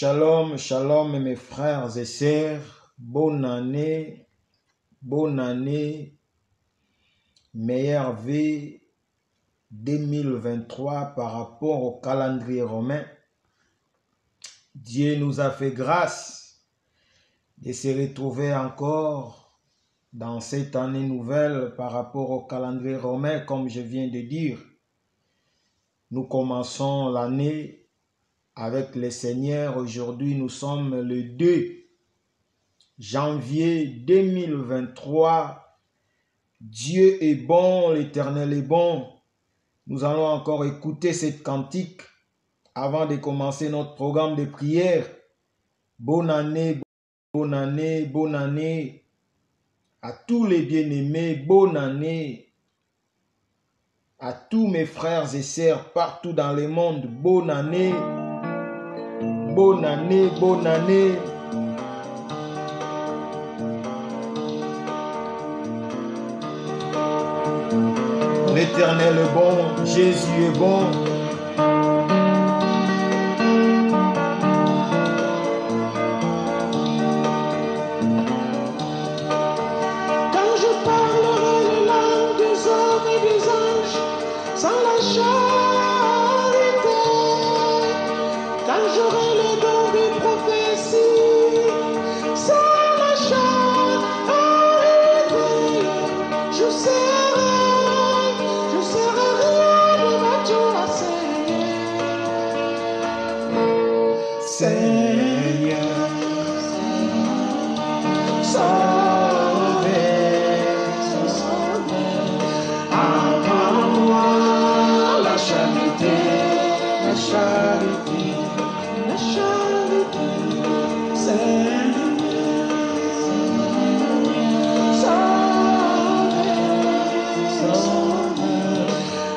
Shalom, shalom mes frères et sœurs, bonne année, meilleure vie 2023 par rapport au calendrier romain. Dieu nous a fait grâce de se retrouver encore dans cette année nouvelle par rapport au calendrier romain, comme je viens de dire. Nous commençons l'année avec le Seigneur. Aujourd'hui, nous sommes le 2 janvier 2023. Dieu est bon, l'Éternel est bon. Nous allons encore écouter cette cantique avant de commencer notre programme de prière. Bonne année, bonne année, bonne année à tous les bien-aimés. Bonne année à tous mes frères et sœurs partout dans le monde. Bonne année. Bonne année, bonne année. L'Éternel est bon, Jésus est bon. Quand je parlerai les langues des hommes et des anges, sans la charité, quand j'aurai les dons de prophétie, sans la charité, je serai rien devant toi, Seigneur. Apprends-moi la charité, la charité, la charité,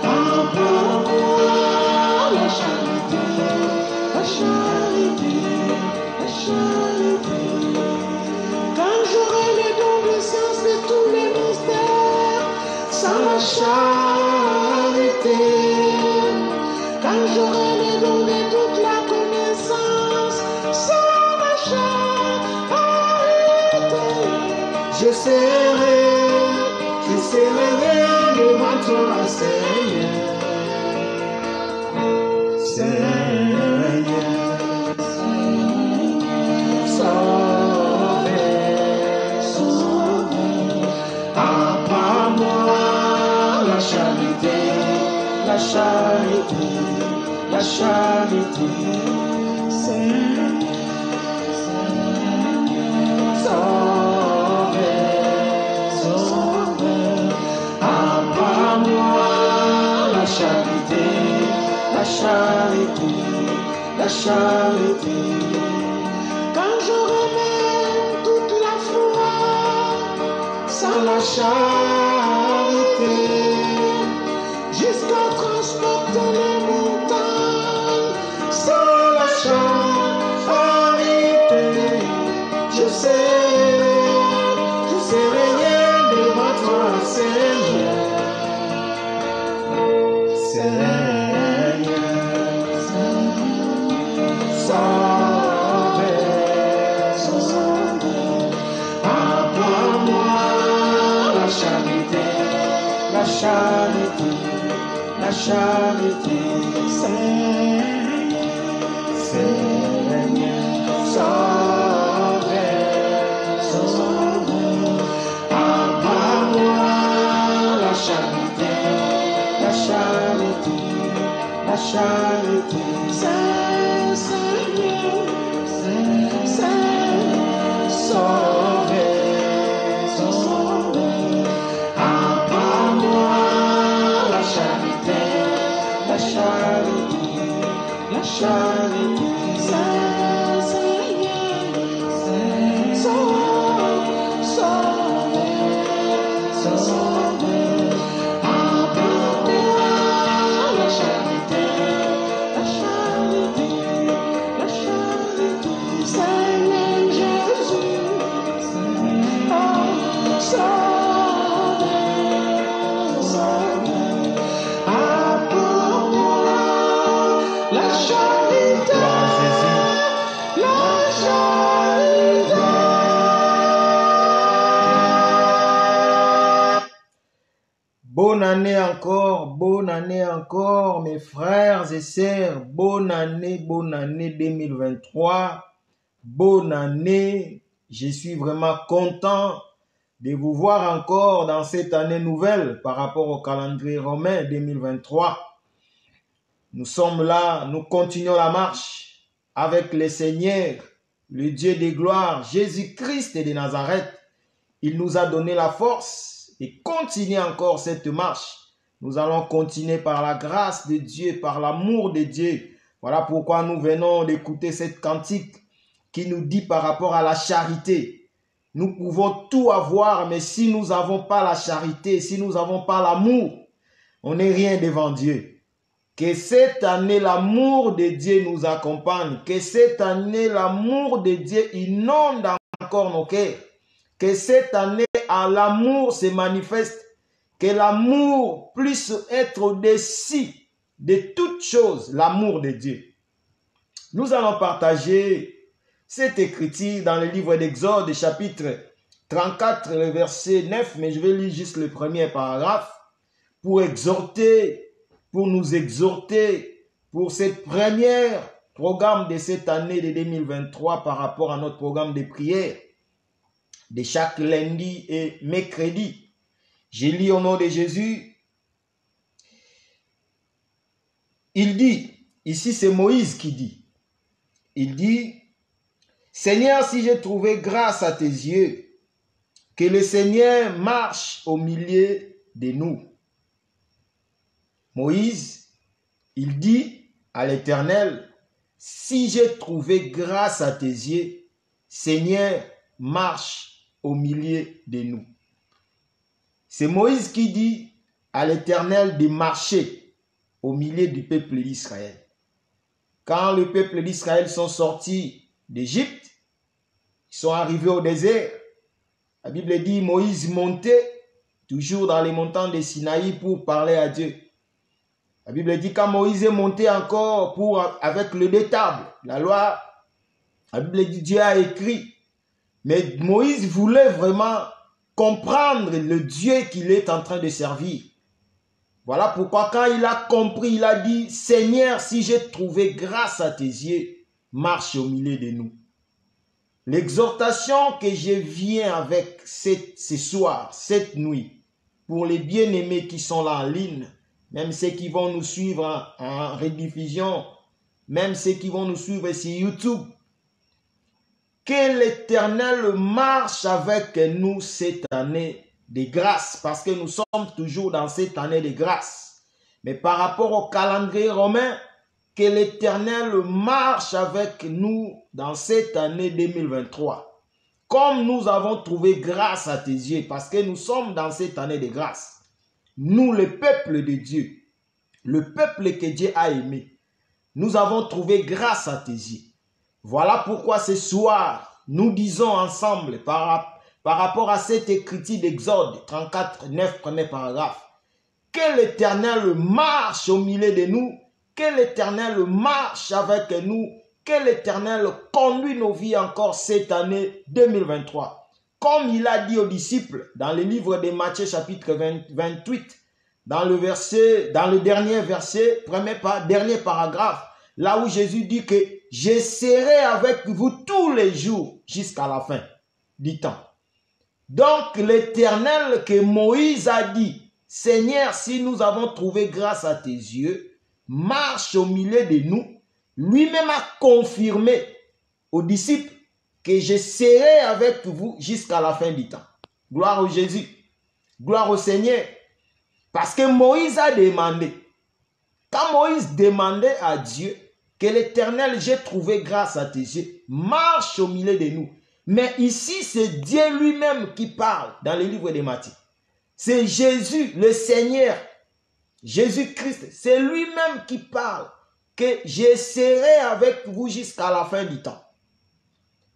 apprends-moi la charité, la charité, la charité. Quand j'aurai les dons de science et tous les mystères, sans la charité, quand j'aurai les dons de toute la connaissance, sans la charité, je serai rien devant toi, Seigneur. La charité, la charité, apprends-moi la charité, la charité, la charité. Quand j'aurai même toute la foi, sans la charité, jusqu'à transporter les montagnes, sans la charité, je serai rien devant toi, Seigneur. Apprends-moi la charité, la charité, la charité, Seigneur, Sauveur, apprends-moi la charité, la charité, la charité, Seigneur, Sauveur, apprends-moi la charité, la charité, Bonne année encore, mes frères et sœurs. Bonne année 2023. Bonne année. Je suis vraiment content de vous voir encore dans cette année nouvelle par rapport au calendrier romain 2023. Nous sommes là, nous continuons la marche avec le Seigneur, le Dieu des gloires, Jésus-Christ de Nazareth. Il nous a donné la force et continue encore cette marche. Nous allons continuer par la grâce de Dieu, par l'amour de Dieu. Voilà pourquoi nous venons d'écouter cette cantique qui nous dit par rapport à la charité. Nous pouvons tout avoir, mais si nous n'avons pas la charité, si nous n'avons pas l'amour, on n'est rien devant Dieu. Que cette année, l'amour de Dieu nous accompagne. Que cette année, l'amour de Dieu inonde encore nos cœurs. Que cette année, l'amour se manifeste. Que l'amour puisse être au-dessus de toutes choses, l'amour de Dieu. Nous allons partager cette écriture dans le livre d'Exode, chapitre 34, le verset 9, mais je vais lire juste le premier paragraphe pour nous exhorter pour cette première programme de cette année de 2023 par rapport à notre programme de prière de chaque lundi et mercredi. Je lis au nom de Jésus. Il dit, ici c'est Moïse qui dit, il dit, Seigneur, si j'ai trouvé grâce à tes yeux, que le Seigneur marche au milieu de nous. Moïse, il dit à l'Éternel, si j'ai trouvé grâce à tes yeux, Seigneur, marche au milieu de nous. C'est Moïse qui dit à l'Éternel de marcher au milieu du peuple d'Israël. Quand le peuple d'Israël sont sortis d'Égypte, ils sont arrivés au désert. La Bible dit Moïse montait toujours dans les montagnes de Sinaï pour parler à Dieu. La Bible dit quand Moïse est monté encore avec le détable, la loi, la Bible dit Dieu a écrit. Mais Moïse voulait vraiment comprendre le Dieu qu'il est en train de servir. Voilà pourquoi quand il a compris, il a dit, Seigneur, si j'ai trouvé grâce à tes yeux, marche au milieu de nous. L'exhortation que je viens avec ce soir, cette nuit, pour les bien-aimés qui sont là en ligne, même ceux qui vont nous suivre en rediffusion, même ceux qui vont nous suivre sur YouTube, que l'Éternel marche avec nous cette année de grâce, parce que nous sommes toujours dans cette année de grâce. Mais par rapport au calendrier romain, que l'Éternel marche avec nous dans cette année 2023. Comme nous avons trouvé grâce à tes yeux, parce que nous sommes dans cette année de grâce. Nous, le peuple de Dieu, le peuple que Dieu a aimé, nous avons trouvé grâce à tes yeux. Voilà pourquoi ce soir, nous disons ensemble par rapport à cette écriture d'Exode 34, 9, premier paragraphe, que l'Éternel marche au milieu de nous, que l'Éternel marche avec nous, que l'Éternel conduit nos vies encore cette année 2023. Comme il a dit aux disciples dans le livre de Matthieu chapitre 28, dans le dernier verset, dernier paragraphe, là où Jésus dit que je serai avec vous tous les jours jusqu'à la fin du temps. Donc l'Éternel que Moïse a dit, Seigneur, si nous avons trouvé grâce à tes yeux, marche au milieu de nous, lui-même a confirmé aux disciples que je serai avec vous jusqu'à la fin du temps. Gloire au Jésus, gloire au Seigneur. Parce que Moïse a demandé, quand Moïse demandait à Dieu, que l'Éternel, j'ai trouvé grâce à tes yeux, marche au milieu de nous. Mais ici, c'est Dieu lui-même qui parle dans le livre de Matthieu. C'est Jésus, le Seigneur, Jésus-Christ, c'est lui-même qui parle, que je serai avec vous jusqu'à la fin du temps.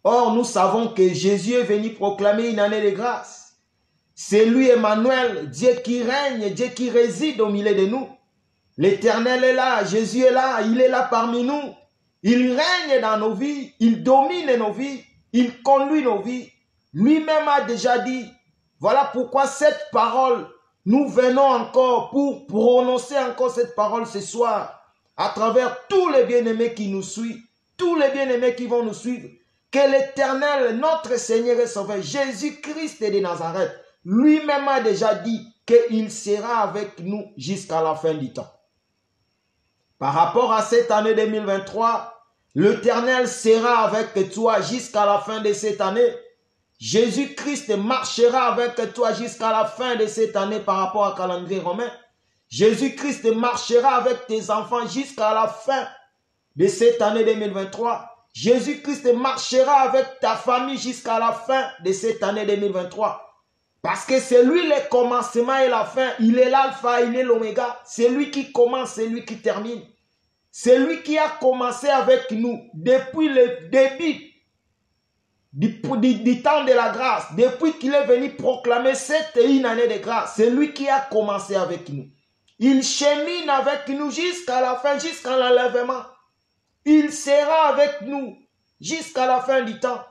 Or, nous savons que Jésus est venu proclamer une année de grâce. C'est lui, Emmanuel, Dieu qui règne, Dieu qui réside au milieu de nous. L'Éternel est là, Jésus est là, il est là parmi nous. Il règne dans nos vies, il domine nos vies, il conduit nos vies. Lui-même a déjà dit, voilà pourquoi cette parole nous venons encore pour prononcer encore cette parole ce soir à travers tous les bien-aimés qui nous suivent, tous les bien-aimés qui vont nous suivre, que l'Éternel, notre Seigneur et Sauveur, Jésus-Christ de Nazareth, lui-même a déjà dit qu'il sera avec nous jusqu'à la fin du temps. Par rapport à cette année 2023, l'Éternel sera avec toi jusqu'à la fin de cette année. Jésus-Christ marchera avec toi jusqu'à la fin de cette année par rapport au calendrier romain. Jésus-Christ marchera avec tes enfants jusqu'à la fin de cette année 2023. Jésus-Christ marchera avec ta famille jusqu'à la fin de cette année 2023. Parce que c'est lui le commencement et la fin. Il est l'alpha, il est l'oméga. C'est lui qui commence, c'est lui qui termine. C'est lui qui a commencé avec nous depuis le début du temps de la grâce. Depuis qu'il est venu proclamer cette une année de grâce. C'est lui qui a commencé avec nous. Il chemine avec nous jusqu'à la fin, jusqu'à l'enlèvement. Il sera avec nous jusqu'à la fin du temps.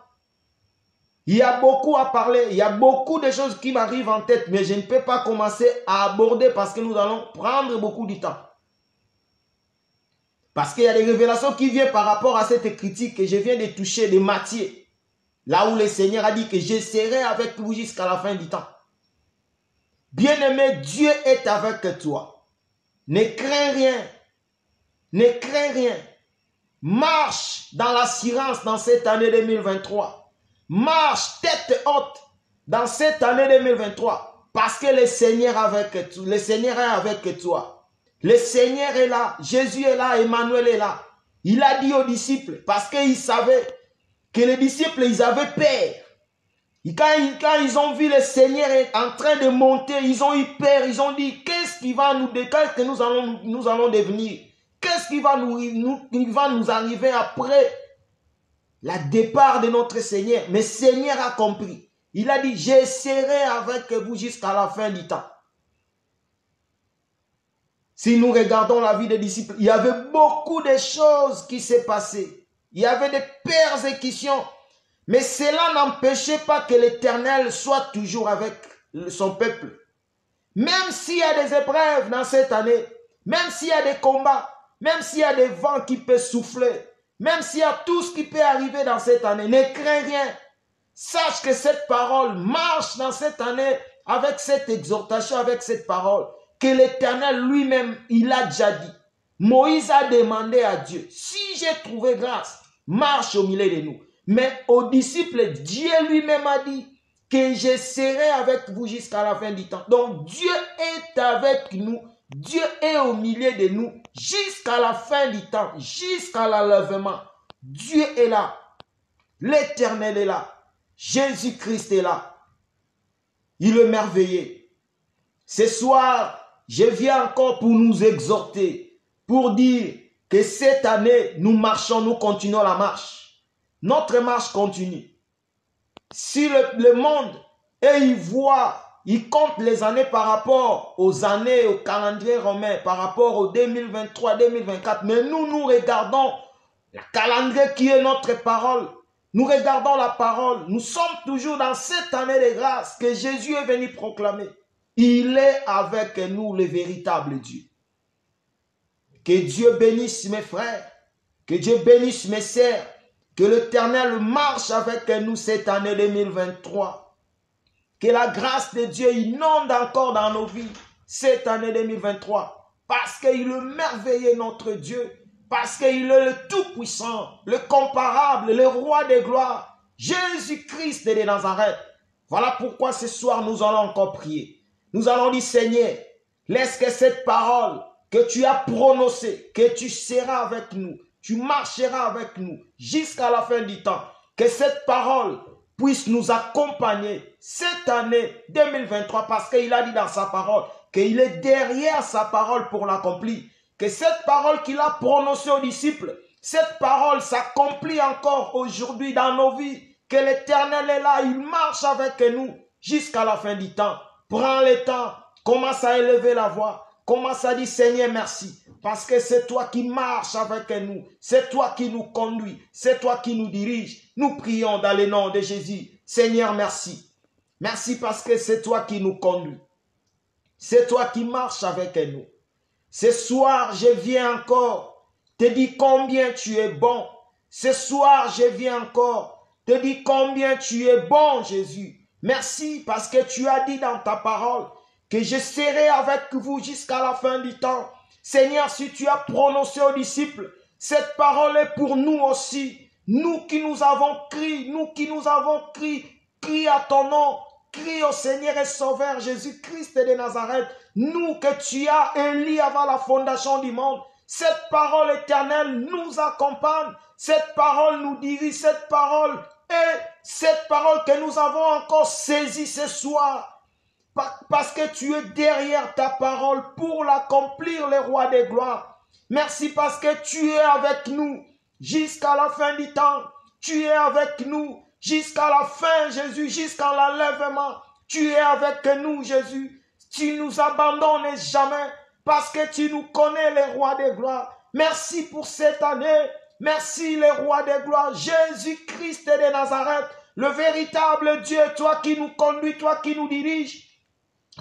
Il y a beaucoup à parler, il y a beaucoup de choses qui m'arrivent en tête, mais je ne peux pas commencer à aborder parce que nous allons prendre beaucoup de temps. Parce qu'il y a des révélations qui viennent par rapport à cette critique que je viens de toucher de Matthieu. Là où le Seigneur a dit que je serai avec vous jusqu'à la fin du temps. Bien-aimé, Dieu est avec toi. Ne crains rien. Ne crains rien. Marche dans l'assurance dans cette année 2023. Marche tête haute dans cette année 2023 parce que le Seigneur est avec toi. Le Seigneur est avec toi. Le Seigneur est là. Jésus est là. Emmanuel est là. Il a dit aux disciples parce qu'il savait que les disciples, ils avaient peur. Et quand ils ont vu le Seigneur en train de monter, ils ont eu peur. Ils ont dit, qu'est-ce qui va qu'est-ce que nous allons devenir? Qu'est-ce qui va nous arriver après le départ de notre Seigneur? Mais le Seigneur a compris. Il a dit, je serai avec vous jusqu'à la fin du temps. Si nous regardons la vie des disciples, il y avait beaucoup de choses qui s'est passées. Il y avait des persécutions. Mais cela n'empêchait pas que l'Éternel soit toujours avec son peuple. Même s'il y a des épreuves dans cette année, même s'il y a des combats, même s'il y a des vents qui peuvent souffler, même s'il y a tout ce qui peut arriver dans cette année, ne crains rien. Sache que cette parole marche dans cette année avec cette exhortation, avec cette parole, que l'Éternel lui-même, il a déjà dit. Moïse a demandé à Dieu, si j'ai trouvé grâce, marche au milieu de nous. Mais aux disciples, Dieu lui-même a dit que je serai avec vous jusqu'à la fin du temps. Donc Dieu est avec nous, Dieu est au milieu de nous jusqu'à la fin du temps, jusqu'à l'enlèvement. Dieu est là, l'Éternel est là, Jésus-Christ est là. Il est merveilleux. Ce soir, je viens encore pour nous exhorter, pour dire que cette année, nous marchons, nous continuons la marche. Notre marche continue. Si le monde, et il voit, il compte les années par rapport aux années, au calendrier romain, par rapport au 2023, 2024, mais nous regardons le calendrier qui est notre parole. Nous regardons la parole. Nous sommes toujours dans cette année de grâce que Jésus est venu proclamer. Il est avec nous, le véritable Dieu. Que Dieu bénisse mes frères. Que Dieu bénisse mes sœurs. Que l'Éternel marche avec nous cette année 2023. Que la grâce de Dieu inonde encore dans nos vies cette année 2023. Parce qu'il est merveilleux notre Dieu. Parce qu'il est le tout-puissant, le comparable, le roi des gloires. Jésus-Christ de Nazareth. Voilà pourquoi ce soir nous allons encore prier. Nous allons dire, Seigneur, laisse que cette parole que tu as prononcée, que tu seras avec nous, tu marcheras avec nous jusqu'à la fin du temps. Que cette parole puisse nous accompagner cette année 2023 parce qu'il a dit dans sa parole qu'il est derrière sa parole pour l'accomplir. Que cette parole qu'il a prononcée aux disciples, cette parole s'accomplit encore aujourd'hui dans nos vies. Que l'Éternel est là, il marche avec nous jusqu'à la fin du temps. Prends le temps, commence à élever la voix, commence à dire Seigneur merci. Parce que c'est toi qui marches avec nous, c'est toi qui nous conduis, c'est toi qui nous dirige. Nous prions dans le nom de Jésus. Seigneur merci. Merci parce que c'est toi qui nous conduis. C'est toi qui marches avec nous. Ce soir, je viens encore te dire combien tu es bon. Ce soir, je viens encore te dire combien tu es bon, Jésus. Merci parce que tu as dit dans ta parole que je serai avec vous jusqu'à la fin du temps. Seigneur, si tu as prononcé aux disciples, cette parole est pour nous aussi. Nous qui nous avons crié, crie à ton nom, crie au Seigneur et Sauveur Jésus-Christ de Nazareth. Nous que tu as élis avant la fondation du monde. Cette parole éternelle nous accompagne. Cette parole nous dirige. Cette parole est cette parole que nous avons encore saisie ce soir. Parce que tu es derrière ta parole pour l'accomplir, le roi des gloires. Merci parce que tu es avec nous jusqu'à la fin du temps. Tu es avec nous jusqu'à la fin, Jésus, jusqu'à l'enlèvement. Tu es avec nous, Jésus. Tu nous abandonnes jamais parce que tu nous connais, les rois des gloires. Merci pour cette année. Merci, les rois des gloires. Jésus-Christ de Nazareth, le véritable Dieu, toi qui nous conduis, toi qui nous diriges.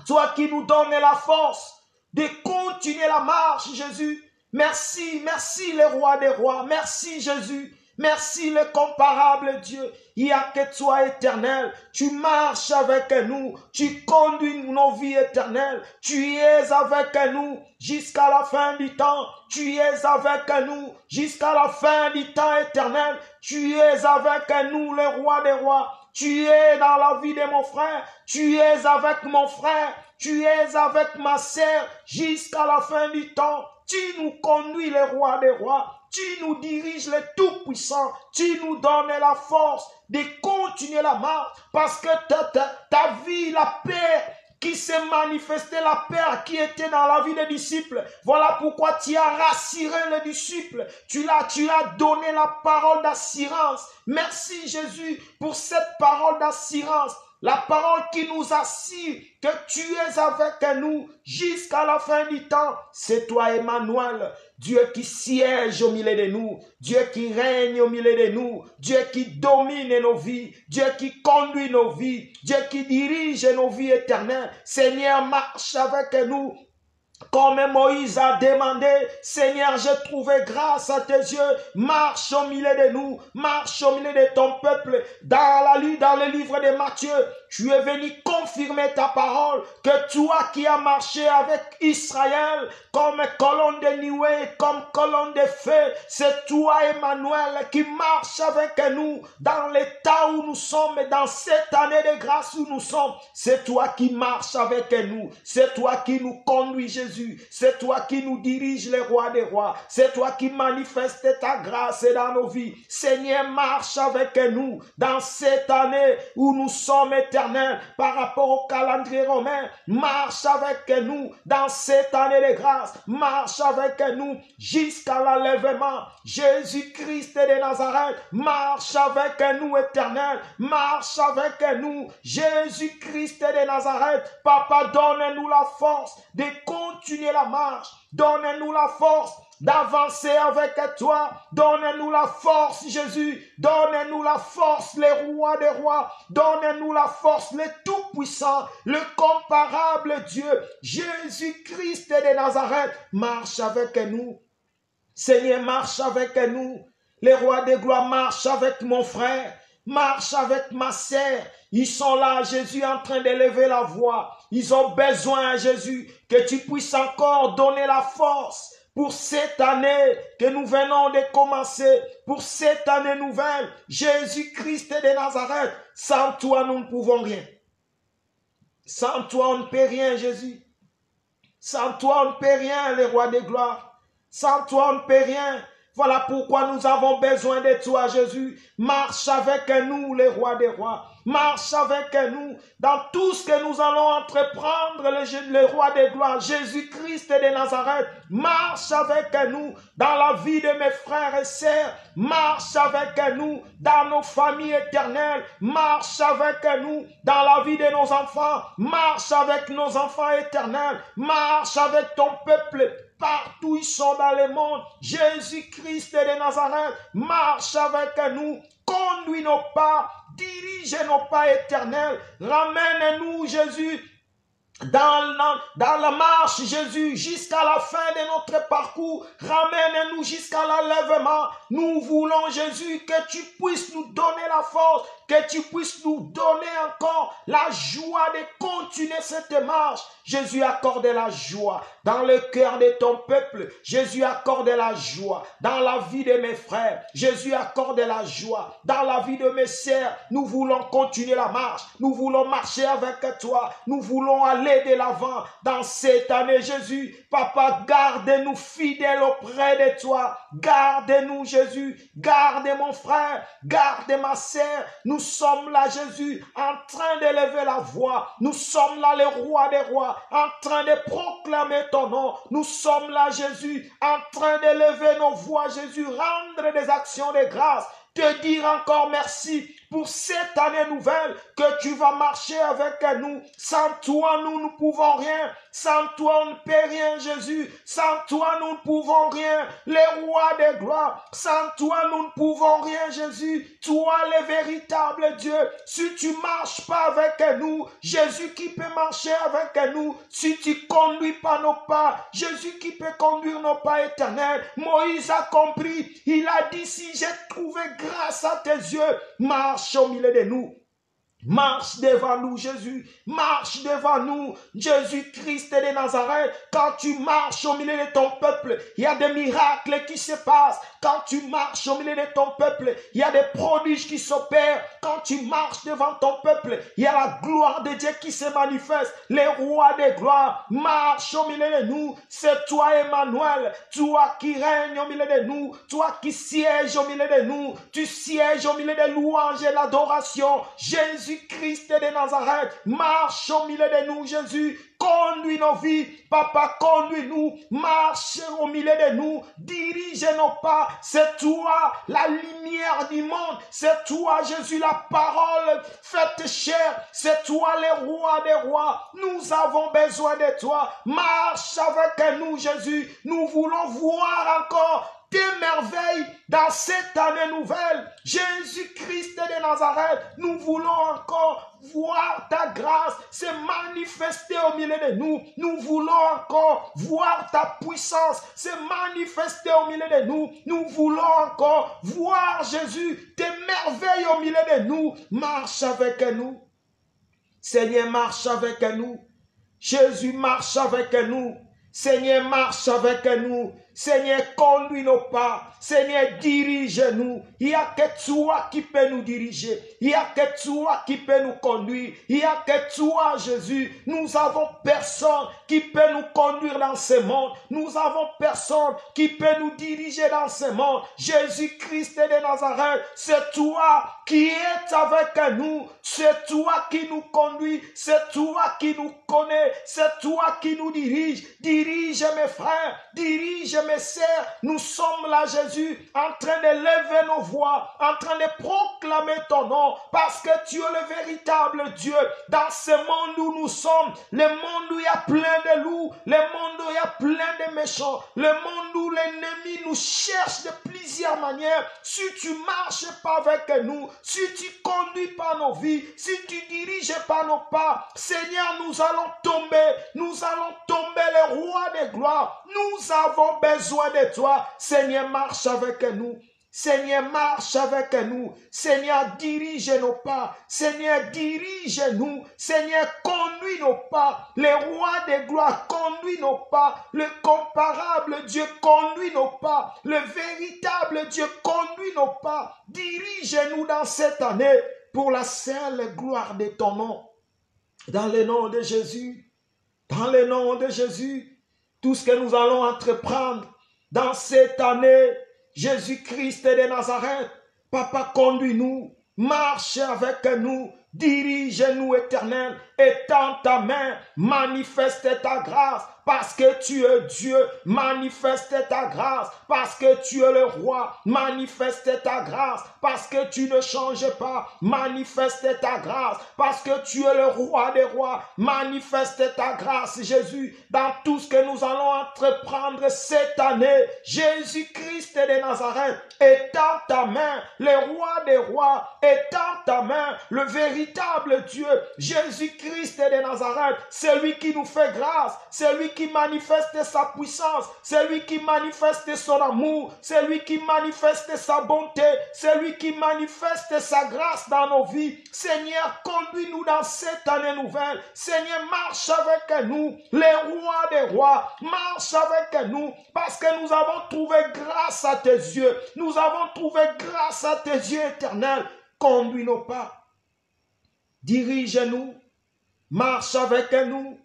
Toi qui nous donnes la force de continuer la marche, Jésus. Merci, merci le roi des rois. Merci Jésus. Merci le comparable Dieu. Il n'y a que toi éternel. Tu marches avec nous. Tu conduis nos vies éternelles. Tu es avec nous jusqu'à la fin du temps. Tu es avec nous jusqu'à la fin du temps éternel. Tu es avec nous le roi des rois. Tu es dans la vie de mon frère. Tu es avec mon frère. Tu es avec ma sœur jusqu'à la fin du temps. Tu nous conduis, le roi des rois. Tu nous diriges, le Tout-Puissant. Tu nous donnes la force de continuer la marche. Parce que ta vie, la paix qui s'est manifestée, la paix qui était dans la vie des disciples. Voilà pourquoi tu as rassuré les disciples. Tu as donné la parole d'assurance. Merci Jésus pour cette parole d'assurance. La parole qui nous assure que tu es avec nous jusqu'à la fin du temps. C'est toi, Emmanuel, Dieu qui siège au milieu de nous, Dieu qui règne au milieu de nous, Dieu qui domine nos vies, Dieu qui conduit nos vies, Dieu qui dirige nos vies éternelles. Seigneur, marche avec nous. Comme Moïse a demandé, Seigneur, j'ai trouvé grâce à tes yeux. Marche au milieu de nous, marche au milieu de ton peuple. Dans le livre de Matthieu, tu es venu confirmer ta parole, que toi qui as marché avec Israël, comme colonne de nuée, comme colonne de feu, c'est toi, Emmanuel, qui marche avec nous dans l'état où nous sommes, et dans cette année de grâce où nous sommes. C'est toi qui marches avec nous, c'est toi qui nous conduis, Jésus. C'est toi qui nous dirige, les rois des rois. C'est toi qui manifeste ta grâce dans nos vies. Seigneur, marche avec nous dans cette année où nous sommes éternels par rapport au calendrier romain. Marche avec nous dans cette année de grâce. Marche avec nous jusqu'à l'enlèvement. Jésus-Christ de Nazareth, marche avec nous, éternel. Marche avec nous, Jésus-Christ de Nazareth. Papa, donne-nous la force de continuer la marche. Donne-nous la force d'avancer avec toi. Donne-nous la force, Jésus. Donne-nous la force, les rois des rois. Donne-nous la force, le tout-puissant, le comparable Dieu. Jésus-Christ de Nazareth, marche avec nous. Seigneur, marche avec nous. Les rois des gloires, marche avec mon frère. Marche avec ma sœur. Ils sont là, Jésus, en train d'élever la voix. Ils ont besoin, Jésus, que tu puisses encore donner la force pour cette année que nous venons de commencer, pour cette année nouvelle. Jésus-Christ de Nazareth, sans toi, nous ne pouvons rien. Sans toi, on ne peut rien, Jésus. Sans toi, on ne peut rien, les rois des gloires. Sans toi, on ne peut rien. Voilà pourquoi nous avons besoin de toi, Jésus. Marche avec nous, les rois des rois. Marche avec nous dans tout ce que nous allons entreprendre, le roi des gloires, Jésus-Christ de Nazareth. Marche avec nous dans la vie de mes frères et sœurs. Marche avec nous dans nos familles éternelles. Marche avec nous dans la vie de nos enfants. Marche avec nos enfants éternels. Marche avec ton peuple. Partout ils sont dans le monde, Jésus-Christ de Nazareth, marche avec nous, conduis nos pas, dirige nos pas éternels, ramène-nous, Jésus, dans la marche, Jésus, jusqu'à la fin de notre parcours. Ramène-nous jusqu'à l'enlèvement. Nous voulons, Jésus, que tu puisses nous donner la force, que tu puisses nous donner encore la joie de continuer cette marche. Jésus, accorde la joie dans le cœur de ton peuple. Jésus, accorde la joie dans la vie de mes frères. Jésus, accorde la joie dans la vie de mes sœurs. Nous voulons continuer la marche. Nous voulons marcher avec toi. Nous voulons aller de l'avant dans cette année, Jésus. Papa, garde-nous fidèles auprès de toi. Garde-nous, Jésus. Garde mon frère. Garde ma sœur. Nous sommes là, Jésus, en train d'élever la voix. Nous sommes là, les rois des rois, en train de proclamer ton nom. Nous sommes là, Jésus, en train d'élever nos voix, Jésus, rendre des actions de grâce. Te dire encore merci pour cette année nouvelle que tu vas marcher avec nous. Sans toi, nous ne pouvons rien. Sans toi, on ne peut rien, Jésus. Sans toi, nous ne pouvons rien. Les rois des gloires, sans toi, nous ne pouvons rien, Jésus. Toi, le véritable Dieu. Si tu marches pas avec nous, Jésus qui peut marcher avec nous. Si tu conduis pas nos pas, Jésus qui peut conduire nos pas éternels. Moïse a compris. Il a dit, si j'ai trouvé grâce à tes yeux, marche au milieu de nous. Marche devant nous, Jésus. Marche devant nous, Jésus-Christ de Nazareth. Quand tu marches au milieu de ton peuple, il y a des miracles qui se passent. Quand tu marches au milieu de ton peuple, il y a des prodiges qui s'opèrent. Quand tu marches devant ton peuple, il y a la gloire de Dieu qui se manifeste. Les rois des gloires marchent au milieu de nous. C'est toi, Emmanuel, toi qui règnes au milieu de nous, toi qui sièges au milieu de nous. Tu sièges au milieu des louanges et l'adoration. Jésus-Christ de Nazareth, marche au milieu de nous, Jésus. Conduis nos vies, Papa, conduis-nous, marche au milieu de nous, dirige nos pas. C'est toi la lumière du monde, c'est toi, Jésus, la parole faite chair, c'est toi le roi des rois. Nous avons besoin de toi. Marche avec nous, Jésus. Nous voulons voir encore tes merveilles dans cette année nouvelle. Jésus-Christ de Nazareth, nous voulons encore voir ta grâce se manifester au milieu de nous. Nous voulons encore voir ta puissance se manifester au milieu de nous. Nous voulons encore voir, Jésus, tes merveilles au milieu de nous. Marche avec nous. Seigneur, marche avec nous. Jésus, marche avec nous. Seigneur, marche avec nous. Seigneur, conduis nos pas. Seigneur, dirige-nous. Il n'y a que toi qui peux nous diriger. Il n'y a que toi qui peux nous conduire. Il n'y a que toi, Jésus. Nous avons personne qui peut nous conduire dans ce monde. Nous avons personne qui peut nous diriger dans ce monde. Jésus-Christ de Nazareth, c'est toi qui es avec nous. C'est toi qui nous conduis. C'est toi qui nous connais. C'est toi qui nous dirige. Dirige mes frères. Dirige mes sœurs. Nous sommes là, Jésus, en train de lever nos voix, en train de proclamer ton nom, parce que tu es le véritable Dieu. Dans ce monde où nous sommes, le monde où il y a plein de loups, le monde où il y a plein de méchants, le monde où l'ennemi nous cherche de plusieurs manières. Si tu marches pas avec nous, si tu conduis pas nos vies, si tu diriges pas nos pas, Seigneur, nous allons tomber les rois des gloires. Nous avons besoin de toi. Seigneur, marche avec nous. Seigneur, marche avec nous. Seigneur, dirige nos pas. Seigneur, dirige-nous. Seigneur, conduis nos pas. Les rois des gloires, conduis nos pas. Le comparable Dieu, conduis nos pas. Le véritable Dieu, conduis nos pas. Dirige-nous dans cette année pour la seule gloire de ton nom. Dans le nom de Jésus, dans le nom de Jésus, tout ce que nous allons entreprendre dans cette année, Jésus-Christ de Nazareth, Papa, conduis-nous, marche avec nous, dirige-nous, Éternel, étends ta main, manifeste ta grâce, parce que tu es Dieu, manifeste ta grâce, parce que tu es le roi, manifeste ta grâce, parce que tu ne changes pas, manifeste ta grâce, parce que tu es le roi des rois, manifeste ta grâce, Jésus, dans tout ce que nous allons entreprendre cette année. Jésus-Christ de Nazareth, étends ta main, le roi des rois, étends ta main, le véritable Dieu, Jésus-Christ de Nazareth, c'est lui qui nous fait grâce, c'est lui qui manifeste sa puissance, c'est lui qui manifeste son amour, c'est lui qui manifeste sa bonté, c'est lui qui manifeste sa grâce dans nos vies. Seigneur, conduis-nous dans cette année nouvelle. Seigneur, marche avec nous, les rois des rois, marche avec nous, parce que nous avons trouvé grâce à tes yeux, nous avons trouvé grâce à tes yeux éternels. Conduis nos pas, dirige-nous, marche avec nous.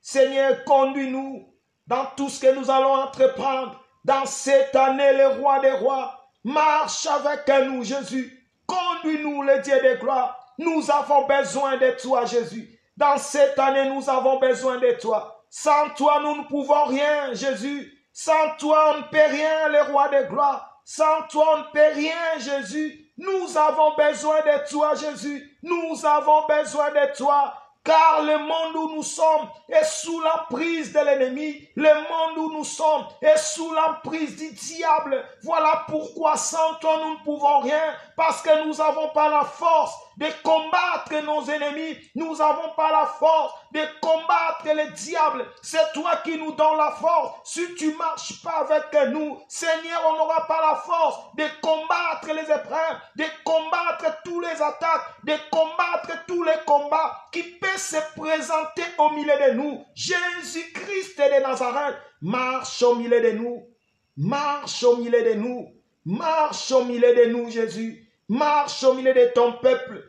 Seigneur, conduis-nous dans tout ce que nous allons entreprendre dans cette année, les rois des rois. Marche avec nous, Jésus. Conduis-nous, le Dieu de gloire. Nous avons besoin de toi, Jésus. Dans cette année, nous avons besoin de toi. Sans toi, nous ne pouvons rien, Jésus. Sans toi, on ne peut rien, le roi de gloire. Sans toi, on ne peut rien, Jésus. Nous avons besoin de toi, Jésus. Nous avons besoin de toi. Car le monde où nous sommes est sous l'emprise de l'ennemi. Le monde où nous sommes est sous l'emprise du diable. Voilà pourquoi sans toi nous ne pouvons rien. Parce que nous n'avons pas la force de combattre nos ennemis. Nous n'avons pas la force de combattre le diable. C'est toi qui nous donnes la force. Si tu ne marches pas avec nous, Seigneur, on n'aura pas la force de combattre les épreuves, de combattre tous les attaques, de combattre tous les combats qui peuvent se présenter au milieu de nous. Jésus-Christ de Nazareth, marche au milieu de nous. Marche au milieu de nous. Marche au milieu de nous, Jésus. Marche au milieu de ton peuple.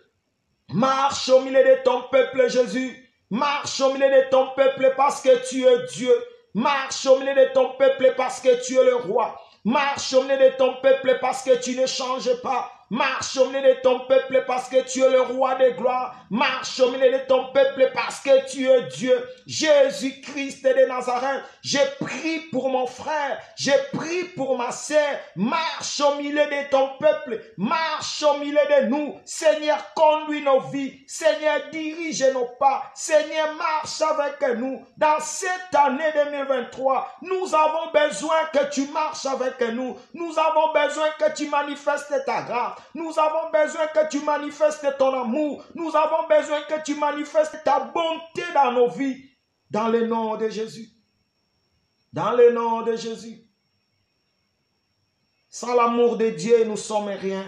Marche au milieu de ton peuple, Jésus. Marche au milieu de ton peuple parce que tu es Dieu. Marche au milieu de ton peuple parce que tu es le roi. Marche au milieu de ton peuple parce que tu ne changes pas. Marche au milieu de ton peuple parce que tu es le roi de gloire. Marche au milieu de ton peuple parce que tu es Dieu. Jésus-Christ de Nazareth, j'ai prié pour mon frère, j'ai prié pour ma sœur. Marche au milieu de ton peuple, marche au milieu de nous. Seigneur, conduis nos vies. Seigneur, dirige nos pas. Seigneur, marche avec nous. Dans cette année 2023, nous avons besoin que tu marches avec nous. Nous avons besoin que tu manifestes ta grâce. Nous avons besoin que tu manifestes ton amour. Nous avons besoin que tu manifestes ta bonté dans nos vies. Dans le nom de Jésus. Dans le nom de Jésus. Sans l'amour de Dieu, nous ne sommes rien.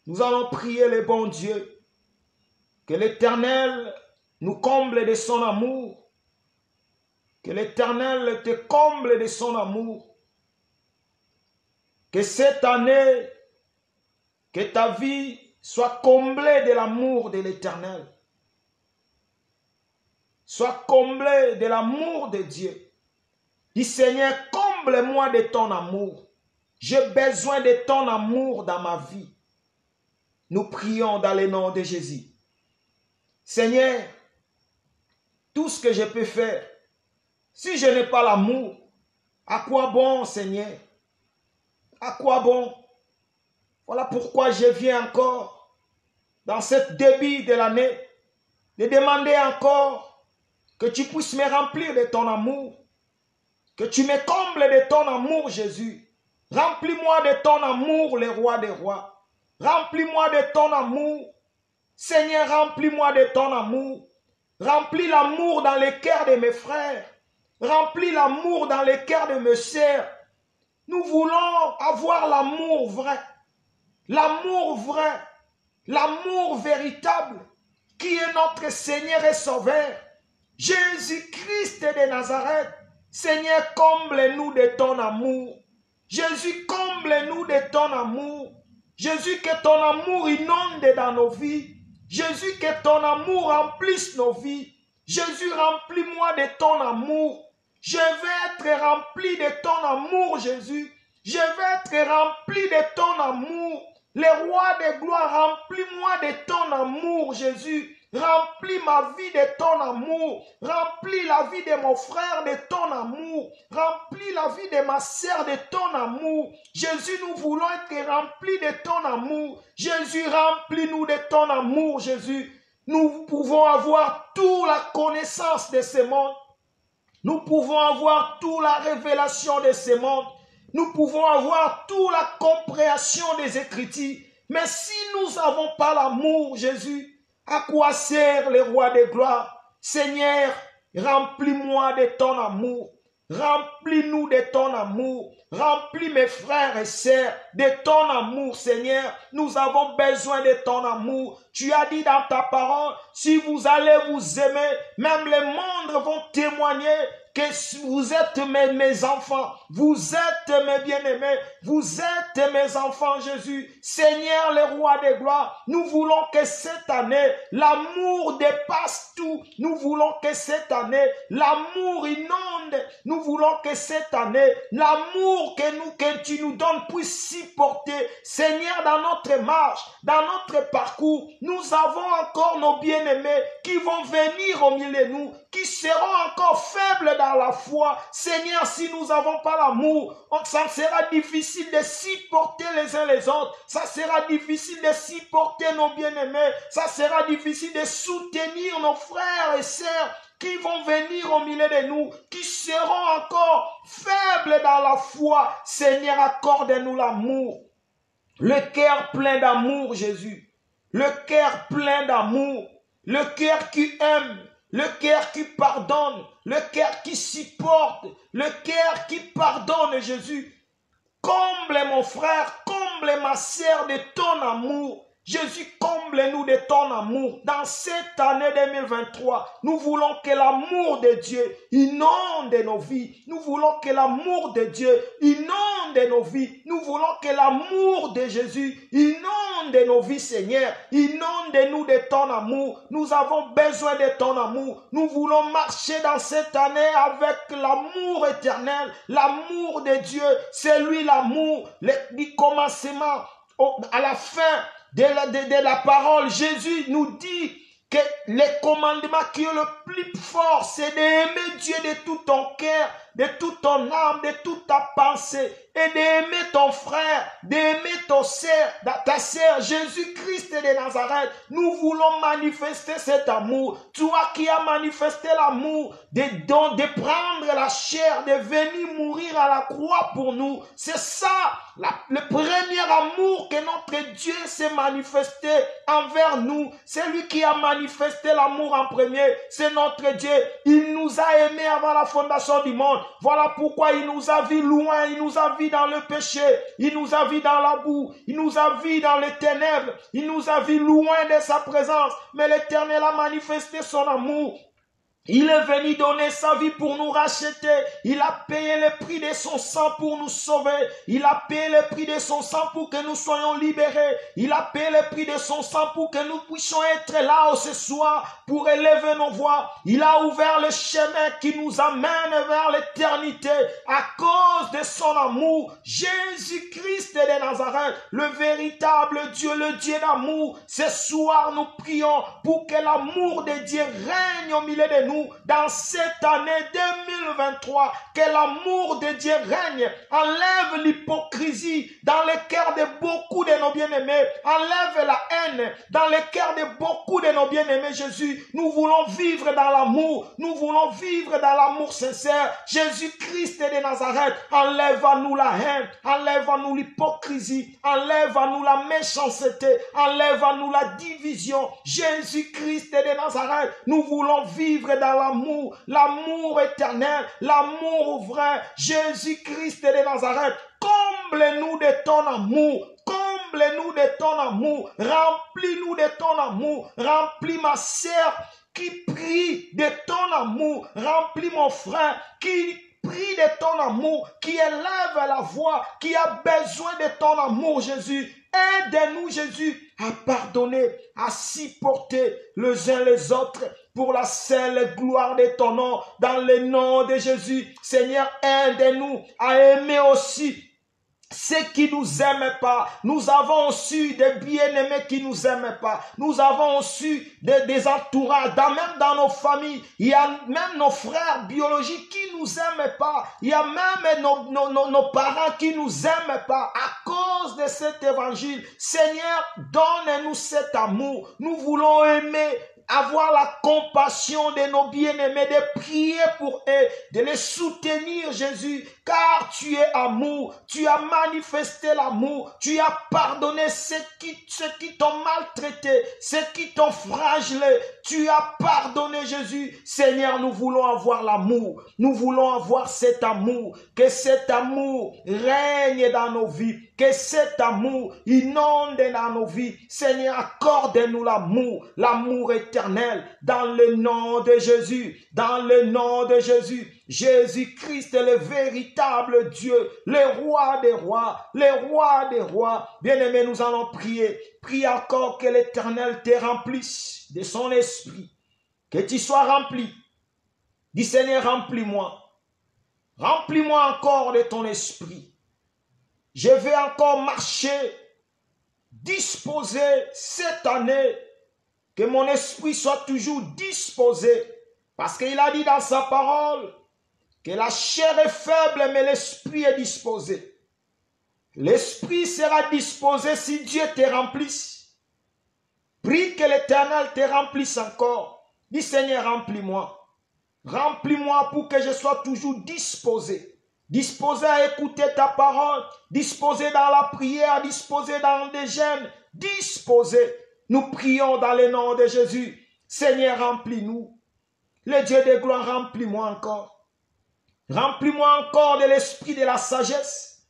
Nous allons prier le bon Dieu. Que l'Éternel nous comble de son amour. Que l'Éternel te comble de son amour. Que cette année, que ta vie soit comblée de l'amour de l'Éternel. Sois comblée de l'amour de Dieu. Dis Seigneur, comble-moi de ton amour. J'ai besoin de ton amour dans ma vie. Nous prions dans le nom de Jésus. Seigneur, tout ce que je peux faire, si je n'ai pas l'amour, à quoi bon, Seigneur? À quoi bon? Voilà pourquoi je viens encore, dans cette début de l'année, de demander encore que tu puisses me remplir de ton amour, que tu me combles de ton amour, Jésus. Remplis-moi de ton amour, le roi des rois. Remplis-moi de ton amour. Seigneur, remplis-moi de ton amour. Remplis l'amour dans les cœurs de mes frères. Remplis l'amour dans les cœurs de mes sœurs. Nous voulons avoir l'amour vrai. L'amour vrai. L'amour véritable qui est notre Seigneur et Sauveur. Jésus-Christ de Nazareth. Seigneur, comble-nous de ton amour. Jésus, comble-nous de ton amour. Jésus, que ton amour inonde dans nos vies. Jésus, que ton amour remplisse nos vies. Jésus, remplis-moi de ton amour. Je vais être rempli de ton amour, Jésus. Je vais être rempli de ton amour. Le roi de gloire, remplis-moi de ton amour, Jésus. Remplis ma vie de ton amour. Remplis la vie de mon frère de ton amour. Remplis la vie de ma sœur de ton amour. Jésus, nous voulons être remplis de ton amour. Jésus, remplis-nous de ton amour, Jésus. Nous pouvons avoir toute la connaissance de ce monde. Nous pouvons avoir toute la révélation de ce monde. Nous pouvons avoir toute la compréhension des Écritures. Mais si nous n'avons pas l'amour, Jésus, à quoi sert le roi de gloire? Seigneur, remplis-moi de ton amour. Remplis-nous de ton amour. Remplis mes frères et sœurs de ton amour, Seigneur. Nous avons besoin de ton amour. Tu as dit dans ta parole, si vous allez vous aimer, même les mondes vont témoigner que vous êtes mes enfants, vous êtes mes bien-aimés, vous êtes mes enfants, Jésus. Seigneur, le roi des gloires, nous voulons que cette année, l'amour dépasse tout. Nous voulons que cette année, l'amour inonde. Nous voulons que cette année, l'amour que tu nous donnes puisse s'y porter. Seigneur, dans notre marche, dans notre parcours, nous avons encore nos bien-aimés qui vont venir au milieu de nous, qui seront encore faibles dans la foi. Seigneur, si nous n'avons pas l'amour, ça sera difficile de supporter les uns les autres. Ça sera difficile de supporter nos bien-aimés. Ça sera difficile de soutenir nos frères et sœurs qui vont venir au milieu de nous, qui seront encore faibles dans la foi. Seigneur, accorde-nous l'amour. Le cœur plein d'amour, Jésus. Le cœur plein d'amour. Le cœur qui aime. Le cœur qui pardonne, le cœur qui supporte, le cœur qui pardonne, Jésus. Comble mon frère, comble ma sœur de ton amour. Jésus, comble-nous de ton amour. Dans cette année 2023, nous voulons que l'amour de Dieu inonde nos vies. Nous voulons que l'amour de Dieu inonde nos vies. Nous voulons que l'amour de Jésus inonde nos vies, Seigneur. Inonde-nous de ton amour. Nous avons besoin de ton amour. Nous voulons marcher dans cette année avec l'amour éternel. L'amour de Dieu, c'est lui l'amour. Du commencement à la fin de la parole, Jésus nous dit que le commandement qui est le plus fort, c'est d'aimer Dieu de tout ton cœur, de toute ton âme, de toute ta pensée, et d'aimer ton frère, d'aimer ta sœur, Jésus-Christ de Nazareth. Nous voulons manifester cet amour. Toi qui as manifesté l'amour, de prendre la chair, de venir mourir à la croix pour nous. C'est ça, le premier amour que notre Dieu s'est manifesté envers nous. C'est lui qui a manifesté l'amour en premier. C'est notre Dieu. Il nous a aimés avant la fondation du monde. Voilà pourquoi il nous a vus loin, il nous a vus dans le péché, il nous a vus dans la boue, il nous a vus dans les ténèbres, il nous a vus loin de sa présence. Mais l'Éternel a manifesté son amour. Il est venu donner sa vie pour nous racheter. Il a payé le prix de son sang pour nous sauver. Il a payé le prix de son sang pour que nous soyons libérés. Il a payé le prix de son sang pour que nous puissions être là ce soir pour élever nos voix. Il a ouvert le chemin qui nous amène vers l'éternité à cause de son amour. Jésus-Christ de Nazareth, le véritable Dieu, le Dieu d'amour. Ce soir, nous prions pour que l'amour de Dieu règne au milieu de nous. Dans cette année 2023, que l'amour de Dieu règne, enlève l'hypocrisie dans le cœur de beaucoup de nos bien-aimés, enlève la haine dans le cœur de beaucoup de nos bien-aimés. Jésus, nous voulons vivre dans l'amour, nous voulons vivre dans l'amour sincère. Jésus-Christ de Nazareth, enlève à nous la haine, enlève à nous l'hypocrisie, enlève à nous la méchanceté, enlève à nous la division. Jésus-Christ de Nazareth, nous voulons vivre dans l'amour, l'amour éternel, l'amour vrai. Jésus-Christ de Nazareth, comble-nous de ton amour, comble-nous de ton amour, remplis-nous de ton amour, remplis ma sœur qui prie de ton amour, remplis mon frère qui prie de ton amour, qui élève la voix, qui a besoin de ton amour, Jésus. Aide-nous, Jésus, à pardonner, à supporter les uns les autres pour la seule gloire de ton nom, dans le nom de Jésus. Seigneur, aide-nous à aimer aussi ceux qui nous aiment pas. Nous avons su des bien-aimés qui nous aiment pas. Nous avons su des entourages, même dans nos familles. Il y a même nos frères biologiques qui nous aiment pas. Il y a même nos parents qui nous aiment pas. À cause de cet évangile, Seigneur, donne-nous cet amour. Nous voulons aimer, avoir la compassion de nos bien-aimés, de prier pour eux, de les soutenir, Jésus, car tu es amour, tu as manifesté l'amour, tu as pardonné ceux qui t'ont maltraité, ceux qui t'ont flagellé, tu as pardonné, Jésus. Seigneur, nous voulons avoir l'amour, nous voulons avoir cet amour, que cet amour règne dans nos vies, que cet amour inonde dans nos vies. Seigneur, accorde-nous l'amour, l'amour éternel, dans le nom de Jésus, dans le nom de Jésus. Jésus-Christ est le véritable Dieu, le roi des rois, le roi des rois. Bien-aimés, nous allons prier. Prie encore que l'Éternel te remplisse de son esprit, que tu sois rempli. Dis Seigneur, remplis-moi. Remplis-moi encore de ton esprit. Je vais encore marcher, disposer cette année, que mon esprit soit toujours disposé. Parce qu'il a dit dans sa parole que la chair est faible, mais l'esprit est disposé. L'esprit sera disposé si Dieu te remplisse. Prie que l'Éternel te remplisse encore. Dis Seigneur, remplis-moi. Remplis-moi pour que je sois toujours disposé. Disposé à écouter ta parole, disposé dans la prière, disposé dans des jeûnes, disposé. Nous prions dans le nom de Jésus. Seigneur, remplis-nous. Le Dieu de gloire, remplis-moi encore. Remplis-moi encore de l'esprit de la sagesse.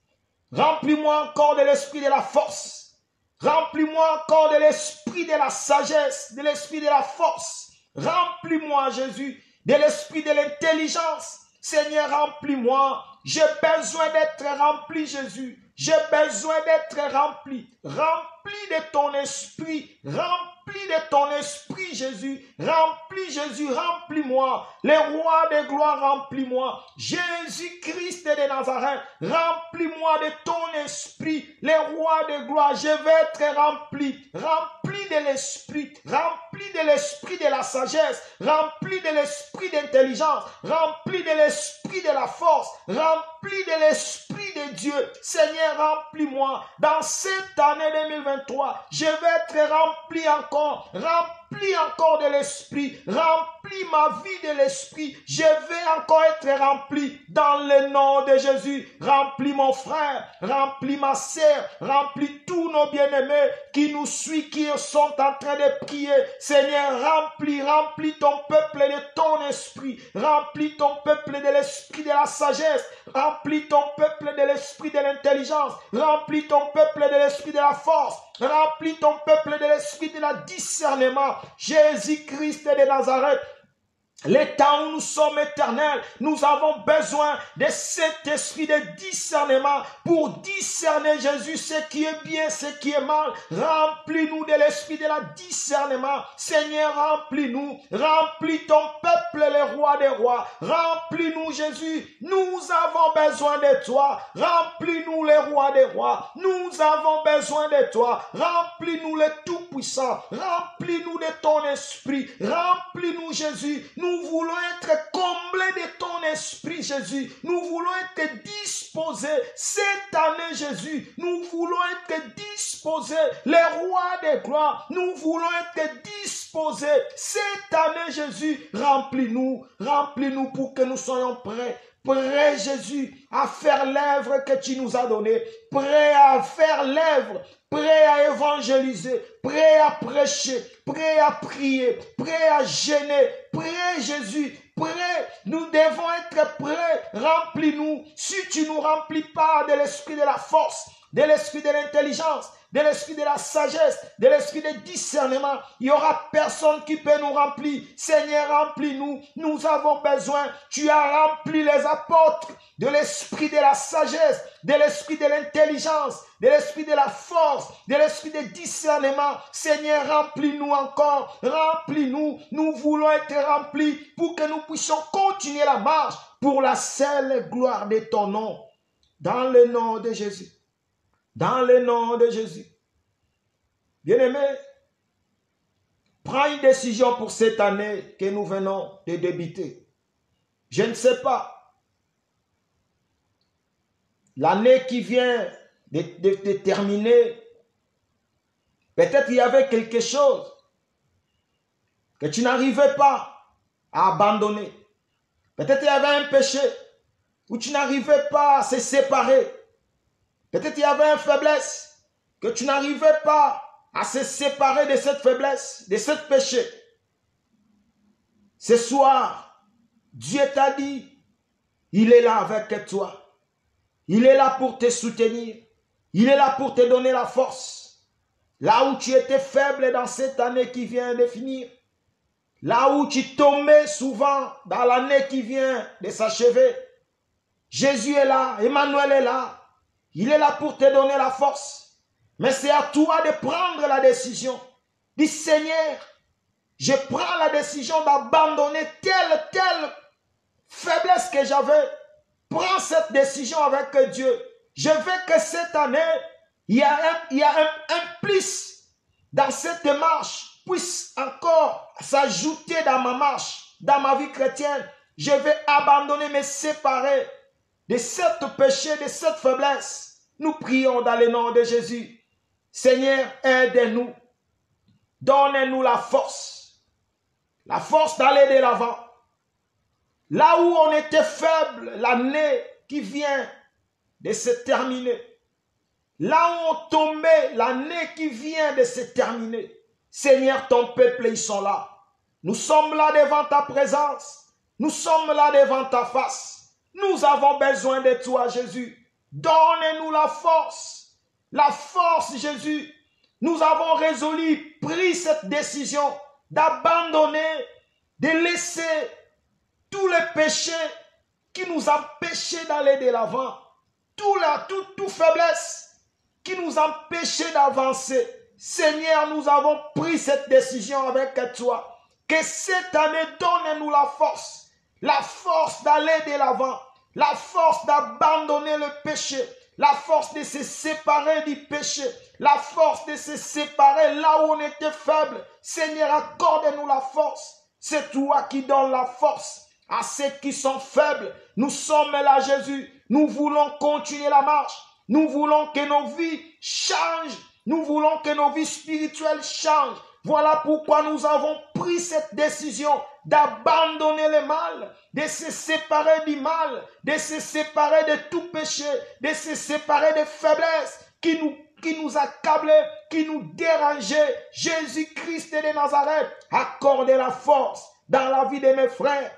Remplis-moi encore de l'esprit de la force. Remplis-moi encore de l'esprit de la sagesse, de l'esprit de la force. Remplis-moi, Jésus, de l'esprit de l'intelligence. Seigneur, remplis-moi. J'ai besoin d'être rempli, Jésus. J'ai besoin d'être rempli. Rempli de ton esprit. Rempli de ton esprit, Jésus. Remplis, Jésus. Remplis-moi. Le roi de gloire, remplis-moi. Jésus-Christ de Nazareth. Remplis-moi de ton esprit. Le roi de gloire, je vais être rempli. Rempli de l'esprit. Rempli de l'esprit de la sagesse. Rempli de l'esprit d'intelligence. Rempli de l'esprit de la force. Rempli de l'esprit de Dieu. Seigneur, remplis-moi. Dans cette année 2023, je vais être rempli encore. Rempli encore de l'esprit. Remplis ma vie de l'esprit. Je vais encore être rempli dans le nom de Jésus. Remplis mon frère. Remplis ma sœur. Remplis tous nos bien-aimés qui nous suivent, qui sont en train de prier. Seigneur, remplis ton peuple de ton esprit. Remplis ton peuple de l'esprit de la sagesse. Remplis ton peuple de l'esprit de l'intelligence. Remplis ton peuple de l'esprit de la force. Remplis ton peuple de l'esprit de la discernement. Jésus-Christ de Nazareth. Le temps où nous sommes éternels, nous avons besoin de cet esprit de discernement pour discerner, Jésus, ce qui est bien, ce qui est mal. Remplis-nous de l'esprit de la discernement. Seigneur, remplis-nous. Remplis ton peuple, le roi des rois. Remplis-nous, Jésus. Nous avons besoin de toi. Remplis-nous, le roi des rois. Nous avons besoin de toi. Remplis-nous, le Tout-Puissant. Remplis-nous de ton esprit. Remplis-nous, Jésus. Nous voulons être comblés de ton esprit, Jésus. Nous voulons être disposés cette année, Jésus. Nous voulons être disposés, les rois des gloires. Nous voulons être disposés cette année, Jésus. Remplis-nous, remplis-nous pour que nous soyons prêts. Prêt, Jésus, à faire l'œuvre que tu nous as donnée. Prêt à faire l'œuvre. Prêt à évangéliser. Prêt à prêcher. Prêt à prier. Prêt à jeûner. Prêt, Jésus. Prêt. Nous devons être prêts. Remplis-nous. Si tu ne nous remplis pas de l'esprit de la force, de l'esprit de l'intelligence, de l'esprit de la sagesse, de l'esprit de discernement, il n'y aura personne qui peut nous remplir. Seigneur, remplis-nous. Nous avons besoin. Tu as rempli les apôtres de l'esprit de la sagesse, de l'esprit de l'intelligence, de l'esprit de la force, de l'esprit de discernement. Seigneur, remplis-nous encore. Remplis-nous. Nous voulons être remplis pour que nous puissions continuer la marche pour la seule gloire de ton nom. Dans le nom de Jésus. Dans le nom de Jésus. Bien-aimé, prends une décision pour cette année que nous venons de débuter. Je ne sais pas. L'année qui vient de terminer, peut-être il y avait quelque chose que tu n'arrivais pas à abandonner. Peut-être il y avait un péché où tu n'arrivais pas à se séparer. Peut-être il y avait une faiblesse que tu n'arrivais pas à se séparer de cette faiblesse, de ce péché. Ce soir, Dieu t'a dit, il est là avec toi. Il est là pour te soutenir. Il est là pour te donner la force. Là où tu étais faible dans cette année qui vient de finir. Là où tu tombais souvent dans l'année qui vient de s'achever. Jésus est là, Emmanuel est là. Il est là pour te donner la force. Mais c'est à toi de prendre la décision. Dis Seigneur, je prends la décision d'abandonner telle faiblesse que j'avais. Prends cette décision avec Dieu. Je veux que cette année, il y a un plus dans cette marche puisse encore s'ajouter dans ma marche, dans ma vie chrétienne. Je vais abandonner, me séparer de cette péché, de cette faiblesse. Nous prions dans le nom de Jésus. Seigneur, aide-nous. Donne-nous la force d'aller de l'avant. Là où on était faible, l'année qui vient de se terminer. Là où on tombait, l'année qui vient de se terminer. Seigneur, ton peuple, ils sont là. Nous sommes là devant ta présence. Nous sommes là devant ta face. Nous avons besoin de toi, Jésus. Donne-nous la force. La force, Jésus. Nous avons résolu, pris cette décision d'abandonner, de laisser tous les péchés qui nous empêchaient d'aller de l'avant. Toute faiblesse qui nous empêchait d'avancer. Seigneur, nous avons pris cette décision avec toi. Que cette année, donne-nous la force d'aller de l'avant, la force d'abandonner le péché, la force de se séparer du péché, la force de se séparer là où on était faible. Seigneur, accorde-nous la force. C'est toi qui donnes la force à ceux qui sont faibles. Nous sommes là, Jésus. Nous voulons continuer la marche. Nous voulons que nos vies changent. Nous voulons que nos vies spirituelles changent. Voilà pourquoi nous avons pris cette décision d'abandonner le mal, de se séparer du mal, de se séparer de tout péché, de se séparer des faiblesses qui nous accablaient, qui nous dérangeaient. Jésus-Christ de Nazareth, accorde la force dans la vie de mes frères.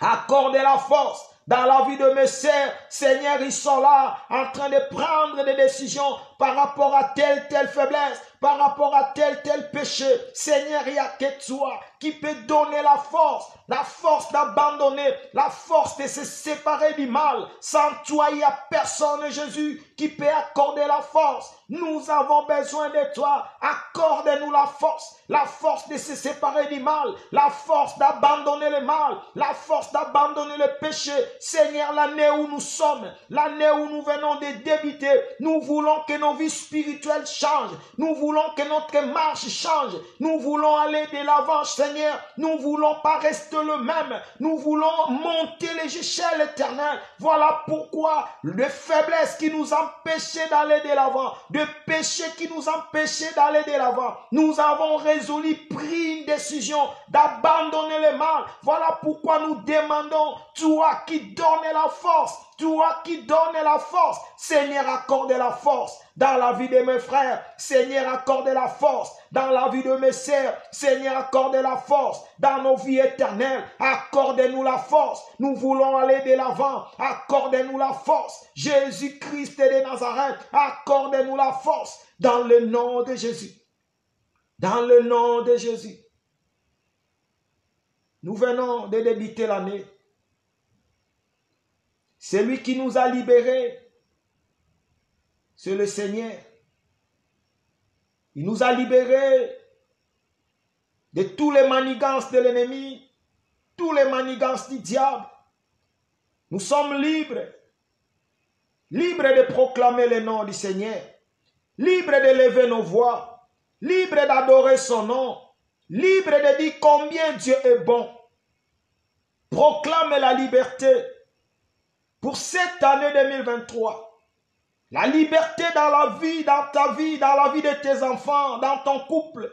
Accorde la force dans la vie de mes sœurs. Seigneur, ils sont là en train de prendre des décisions par rapport à telle faiblesse, par rapport à tel péché. Seigneur, il n'y a que toi qui peut donner la force d'abandonner, la force de se séparer du mal. Sans toi, il n'y a personne, Jésus, qui peut accorder la force. Nous avons besoin de toi. Accorde-nous la force de se séparer du mal, la force d'abandonner le mal, la force d'abandonner le péché. Seigneur, l'année où nous sommes, l'année où nous venons de débuter, nous voulons que nos vies spirituelles changent. Nous voulons que notre marche change. Nous voulons aller de l'avant, Seigneur. Nous ne voulons pas rester le même. Nous voulons monter les échelles éternelles. Voilà pourquoi les faiblesses qui nous empêchaient d'aller de l'avant, de péchés qui nous empêchaient d'aller de l'avant, nous avons résolu, pris une décision d'abandonner le mal. Voilà pourquoi nous demandons, toi qui donnes la force, toi qui donnes la force, Seigneur, accorde la force dans la vie de mes frères. Seigneur, accorde la force dans la vie de mes sœurs. Seigneur, accorde la force dans nos vies éternelles. Accorde-nous la force. Nous voulons aller de l'avant. Accorde-nous la force. Jésus-Christ de Nazareth, accorde-nous la force dans le nom de Jésus. Dans le nom de Jésus. Nous venons de débuter l'année. Celui qui nous a libérés, c'est le Seigneur. Il nous a libérés de tous les manigances de l'ennemi, tous les manigances du diable. Nous sommes libres, libres de proclamer le nom du Seigneur. libre d'élever nos voix, libre d'adorer son nom, libre de dire combien Dieu est bon. Proclame la liberté pour cette année 2023. La liberté dans la vie, dans ta vie, dans la vie de tes enfants, dans ton couple.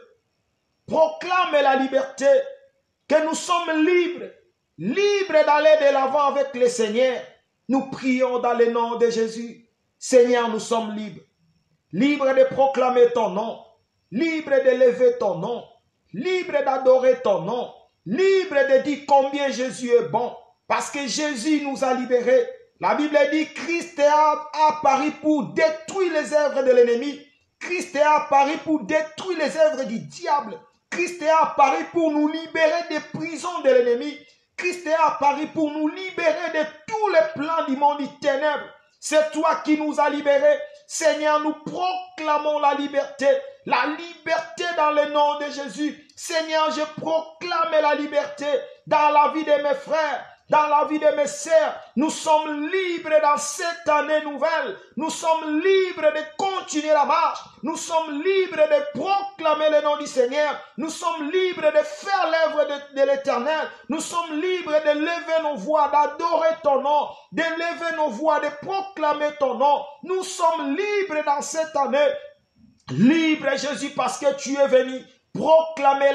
Proclame la liberté, que nous sommes libres, libres d'aller de l'avant avec le Seigneur. Nous prions dans le nom de Jésus. Seigneur, nous sommes libres. Libres de proclamer ton nom, libres d'élever ton nom, libres d'adorer ton nom, libres de dire combien Jésus est bon, parce que Jésus nous a libérés. La Bible dit Christ est apparu pour détruire les œuvres de l'ennemi. Christ est apparu pour détruire les œuvres du diable. Christ est apparu pour nous libérer des prisons de l'ennemi. Christ est apparu pour nous libérer de tous les plans du monde des ténèbres. C'est toi qui nous as libérés. Seigneur, nous proclamons la liberté dans le nom de Jésus. Seigneur, je proclame la liberté dans la vie de mes frères, dans la vie de mes sœurs. Nous sommes libres dans cette année nouvelle. Nous sommes libres de continuer la marche. Nous sommes libres de proclamer le nom du Seigneur. Nous sommes libres de faire l'œuvre de l'Éternel. Nous sommes libres de lever nos voix, d'adorer ton nom, de lever nos voix, de proclamer ton nom. Nous sommes libres dans cette année. Libre Jésus, parce que tu es venu proclamer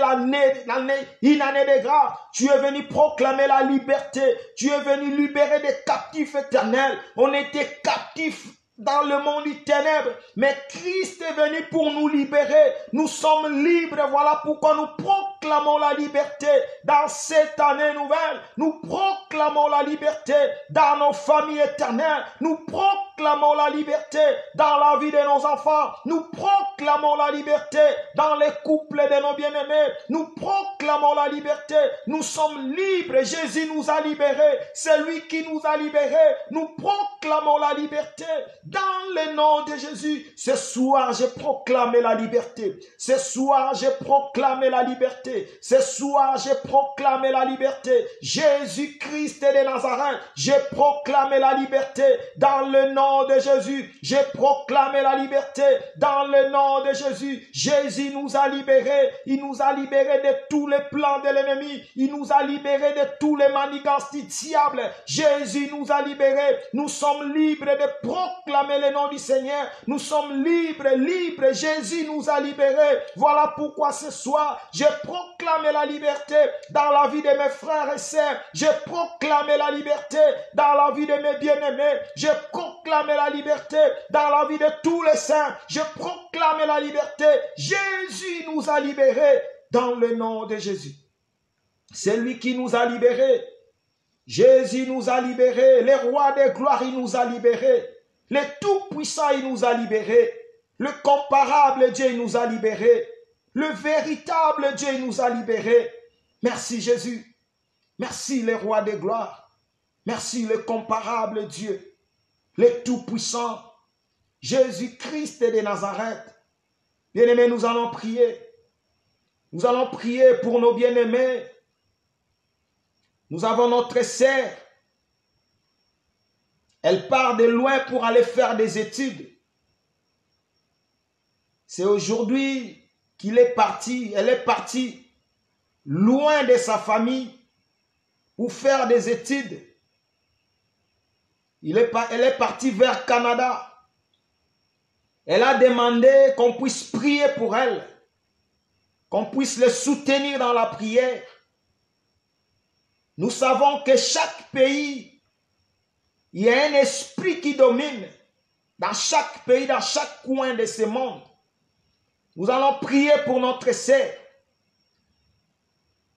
une année de grâce. Tu es venu proclamer la liberté. Tu es venu libérer des captifs éternels. On était captifs dans le monde des ténèbres, mais Christ est venu pour nous libérer. Nous sommes libres. Voilà pourquoi nous proclamons la liberté dans cette année nouvelle. Nous proclamons la liberté dans nos familles éternelles. Nous proclamons la liberté dans la vie de nos enfants. Nous proclamons la liberté dans les couples de nos bien-aimés. Nous proclamons la liberté. Nous sommes libres. Jésus nous a libérés. C'est lui qui nous a libérés. Nous proclamons la liberté dans le nom de Jésus. Ce soir, je proclame la liberté. Ce soir, je proclame la liberté. Ce soir, je proclame la liberté. Jésus-Christ de Nazareth, je proclame la liberté dans le nom de Jésus. Je proclame la liberté dans le nom de Jésus. Jésus nous a libérés. Il nous a libérés de tous les plans de l'ennemi. Il nous a libérés de tous les manigances du diable. Jésus nous a libérés. Nous sommes libres de proclamer le nom du Seigneur. Nous sommes libres, libres. Jésus nous a libérés. Voilà pourquoi ce soir, je proclame la liberté dans la vie de mes frères et sœurs. Je proclame la liberté dans la vie de mes bien-aimés. Je proclame la liberté dans la vie de tous les saints. Je proclame la liberté. Jésus nous a libérés dans le nom de Jésus. C'est lui qui nous a libérés. Jésus nous a libérés. Le roi des gloires, il nous a libérés. Le tout-puissant, il nous a libérés. Le comparable Dieu, il nous a libérés. Le véritable Dieu, il nous a libérés. Merci Jésus. Merci le roi des gloires. Merci le comparable Dieu. Le tout-puissant. Jésus-Christ de Nazareth. Bien-aimés, nous allons prier. Nous allons prier pour nos bien-aimés. Nous avons notre sœur. Elle part de loin pour aller faire des études. C'est aujourd'hui qu'il est parti. Elle est partie loin de sa famille pour faire des études. Elle est partie vers Canada. Elle a demandé qu'on puisse prier pour elle, qu'on puisse le soutenir dans la prière. Nous savons que chaque pays, il y a un esprit qui domine dans chaque pays, dans chaque coin de ce monde. Nous allons prier pour notre sœur.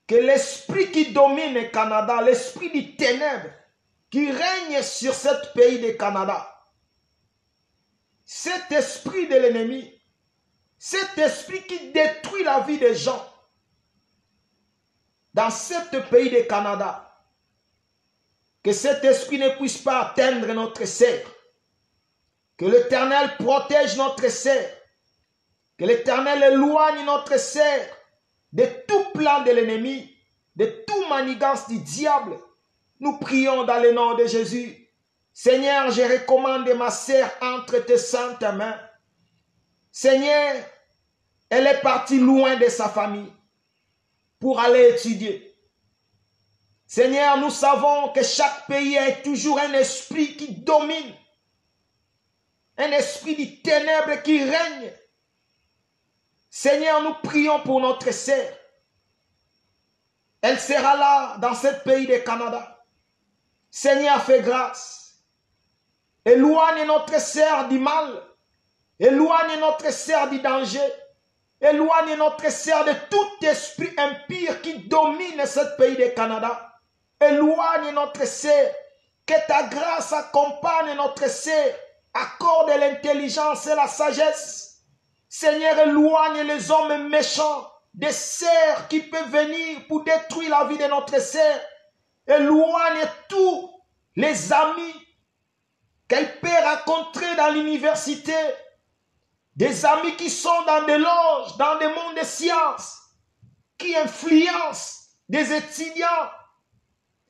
Que l'esprit qui domine le Canada, l'esprit du ténèbre, qui règne sur ce pays du Canada, cet esprit de l'ennemi, cet esprit qui détruit la vie des gens, dans ce pays du Canada, que cet esprit ne puisse pas atteindre notre sœur. Que l'Éternel protège notre sœur. Que l'Éternel éloigne notre sœur de tout plan de l'ennemi, de toute manigance du diable. Nous prions dans le nom de Jésus. Seigneur, je recommande ma sœur entre tes saintes mains. Seigneur, elle est partie loin de sa famille pour aller étudier. Seigneur, nous savons que chaque pays a toujours un esprit qui domine, un esprit de ténèbres qui règne. Seigneur, nous prions pour notre sœur. Elle sera là dans ce pays du Canada. Seigneur, fais grâce. Éloigne notre sœur du mal. Éloigne notre sœur du danger. Éloigne notre sœur de tout esprit impur qui domine ce pays du Canada. Éloigne notre sœur. Que ta grâce accompagne notre sœur. Accorde l'intelligence et la sagesse. Seigneur, éloigne les hommes méchants, des sœurs qui peuvent venir pour détruire la vie de notre sœur. Éloigne tous les amis qu'elle peut rencontrer dans l'université. Des amis qui sont dans des loges, dans des mondes de sciences, qui influencent des étudiants.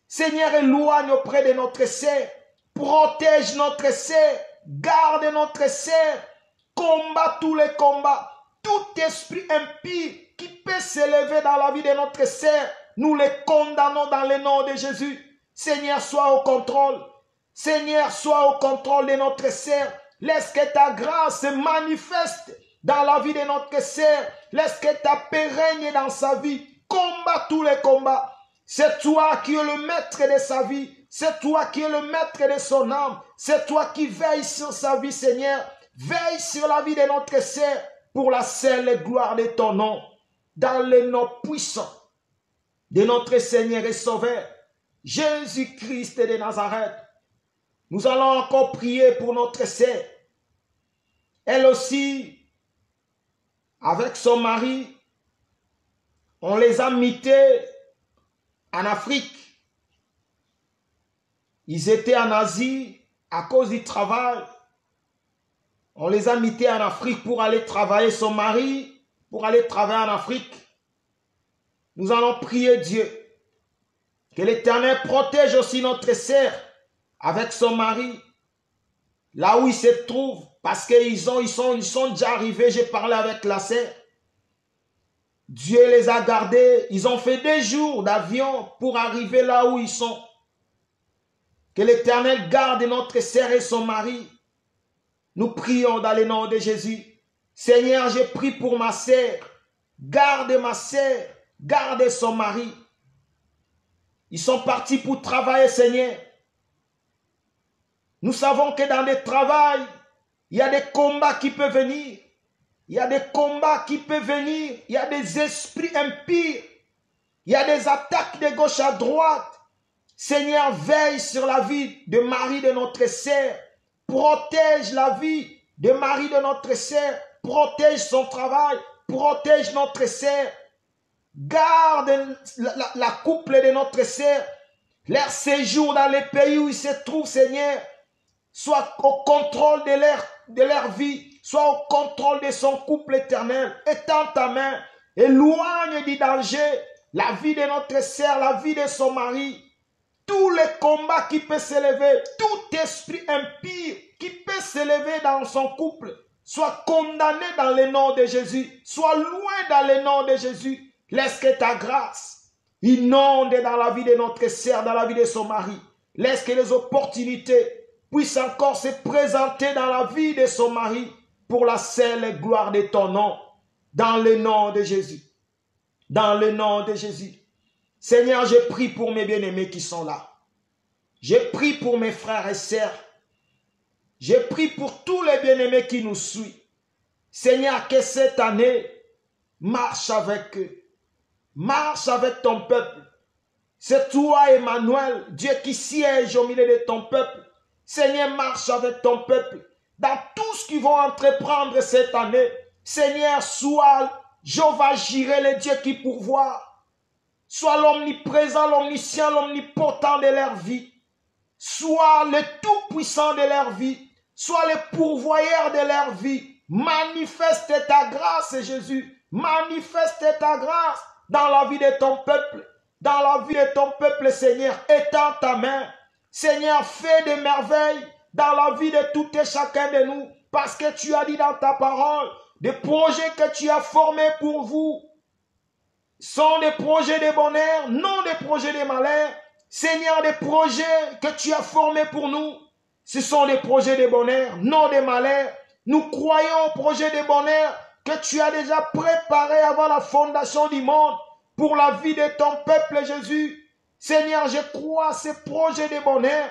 Seigneur, éloigne auprès de notre sœur. Protège notre sœur. Garde notre sœur. Combat tous les combats. Tout esprit impie qui peut s'élever dans la vie de notre sœur, nous les condamnons dans le nom de Jésus. Seigneur, sois au contrôle. Seigneur, sois au contrôle de notre sœur. Laisse que ta grâce se manifeste dans la vie de notre sœur. Laisse que ta paix règne dans sa vie. Combat tous les combats. C'est toi qui es le maître de sa vie. C'est toi qui es le maître de son âme. C'est toi qui veilles sur sa vie, Seigneur. Veille sur la vie de notre sœur pour la seule gloire de ton nom. Dans le nom puissant de notre Seigneur et Sauveur, Jésus-Christ de Nazareth, nous allons encore prier pour notre sœur. Elle aussi, avec son mari, on les a mités en Afrique. Ils étaient en Asie à cause du travail. On les a mités en Afrique pour aller travailler. Son mari, pour aller travailler en Afrique. Nous allons prier Dieu. Que l'Éternel protège aussi notre sœur avec son mari. Là où il se trouve. Parce qu'ils sont déjà arrivés. J'ai parlé avec la sœur. Dieu les a gardés. Ils ont fait des jours d'avion pour arriver là où ils sont. Que l'Éternel garde notre sœur et son mari. Nous prions dans le nom de Jésus. Seigneur, je prie pour ma sœur. Garde ma sœur. Garde son mari. Ils sont partis pour travailler, Seigneur. Nous savons que dans le travail, il y a des combats qui peuvent venir. Il y a des combats qui peuvent venir. Il y a des esprits impurs. Il y a des attaques de gauche à droite. Seigneur, veille sur la vie de mari de notre sœur. Protège la vie de mari de notre sœur. Protège son travail. Protège notre sœur. Garde la couple de notre sœur. Leur séjour dans les pays où ils se trouvent, Seigneur. Soit au contrôle de leur vie. Soit au contrôle de son couple éternel. Étends ta main. Éloigne du danger la vie de notre sœur, la vie de son mari. Tous les combats qui peuvent s'élever, tout esprit impie qui peut s'élever dans son couple, soit condamné dans le nom de Jésus, soit loin dans le nom de Jésus. Laisse que ta grâce inonde dans la vie de notre sœur, dans la vie de son mari. Laisse que les opportunités puissent encore se présenter dans la vie de son mari pour la seule gloire de ton nom, dans le nom de Jésus. Dans le nom de Jésus. Seigneur, je prie pour mes bien-aimés qui sont là. Je prie pour mes frères et sœurs. Je prie pour tous les bien-aimés qui nous suivent. Seigneur, que cette année marche avec eux. Marche avec ton peuple. C'est toi, Emmanuel, Dieu qui siège au milieu de ton peuple. Seigneur, marche avec ton peuple. Dans tout ce qu'ils vont entreprendre cette année. Seigneur, sois Jéhovah Jireh, le Dieu qui pourvoit. Sois l'omniprésent, l'omniscient, l'omnipotent de leur vie. Sois le tout-puissant de leur vie. Sois le pourvoyeur de leur vie. Manifeste ta grâce, Jésus. Manifeste ta grâce dans la vie de ton peuple. Dans la vie de ton peuple, Seigneur. Étends ta main. Seigneur, fais des merveilles dans la vie de tout et chacun de nous. Parce que tu as dit dans ta parole des projets que tu as formés pour vous sont des projets de bonheur, non des projets de malheur. Seigneur, des projets que tu as formés pour nous, ce sont des projets de bonheur, non des malheurs. Nous croyons au projet de bonheur que tu as déjà préparé avant la fondation du monde pour la vie de ton peuple Jésus. Seigneur, je crois à ces projets de bonheur.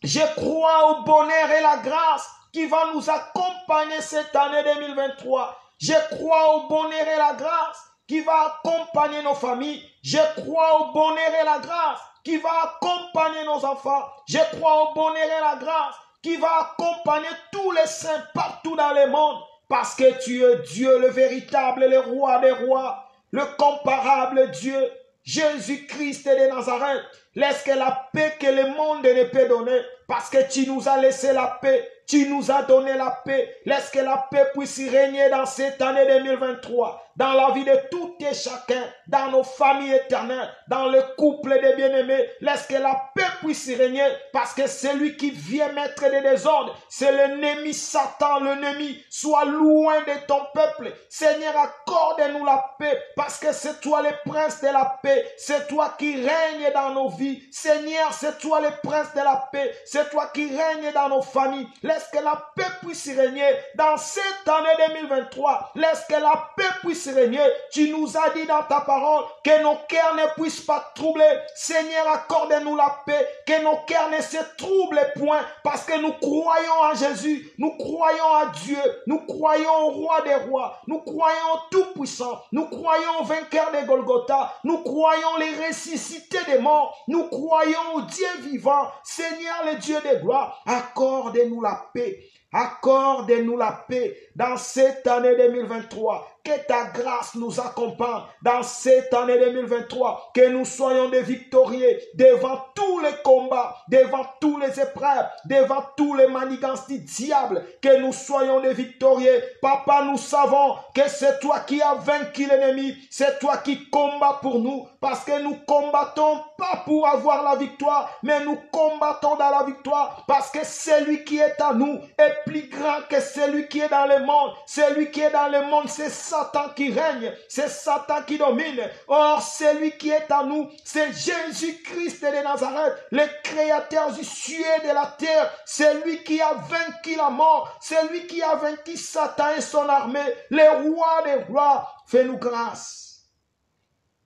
Je crois au bonheur et la grâce qui va nous accompagner cette année 2023. Je crois au bonheur et la grâce qui va accompagner nos familles. Je crois au bonheur et la grâce qui va accompagner nos enfants. Je crois au bonheur et la grâce qui va accompagner tous les saints partout dans le monde. Parce que tu es Dieu, le véritable, le roi des rois, le comparable Dieu, Jésus-Christ de Nazareth. Laisse que la paix que le monde ne peut donner, parce que tu nous as laissé la paix, tu nous as donné la paix. Laisse que la paix puisse régner dans cette année 2023, dans la vie de tout et chacun, dans nos familles éternelles, dans le couple des bien-aimés. Laisse que la paix puisse régner, parce que celui qui vient mettre des désordres, c'est l'ennemi Satan, l'ennemi. Sois loin de ton peuple. Seigneur, accorde-nous la paix, parce que c'est toi le prince de la paix. C'est toi qui règnes dans nos vies. Seigneur, c'est toi le prince de la paix. C'est toi qui règnes dans nos familles. Laisse que la paix puisse régner dans cette année 2023. Laisse que la paix puisse régner. Tu nous as dit dans ta parole que nos cœurs ne puissent pas troubler. Seigneur, accorde-nous la paix, que nos cœurs ne se troublent point, parce que nous croyons en Jésus, nous croyons à Dieu, nous croyons au roi des rois, nous croyons au Tout-Puissant, nous croyons au vainqueur de Golgotha, nous croyons les ressuscités des morts, nous croyons au Dieu vivant. Seigneur, le Dieu de gloire, accorde-nous la paix. Accorde-nous la paix dans cette année 2023. Que ta grâce nous accompagne dans cette année 2023. Que nous soyons des victorieux devant tous les combats, devant tous les épreuves, devant tous les manigances du diable. Que nous soyons des victorieux. Papa, nous savons que c'est toi qui as vaincu l'ennemi. C'est toi qui combats pour nous. Parce que nous combattons pas pour avoir la victoire, mais nous combattons dans la victoire. Parce que celui qui est à nous est plus grand que celui qui est dans le monde. Celui qui est dans le monde, c'est Satan qui règne, c'est Satan qui domine. Or, celui qui est à nous, c'est Jésus-Christ de Nazareth, le créateur du ciel et de la terre, celui qui a vaincu la mort, celui qui a vaincu Satan et son armée, le roi des rois. Fais-nous grâce.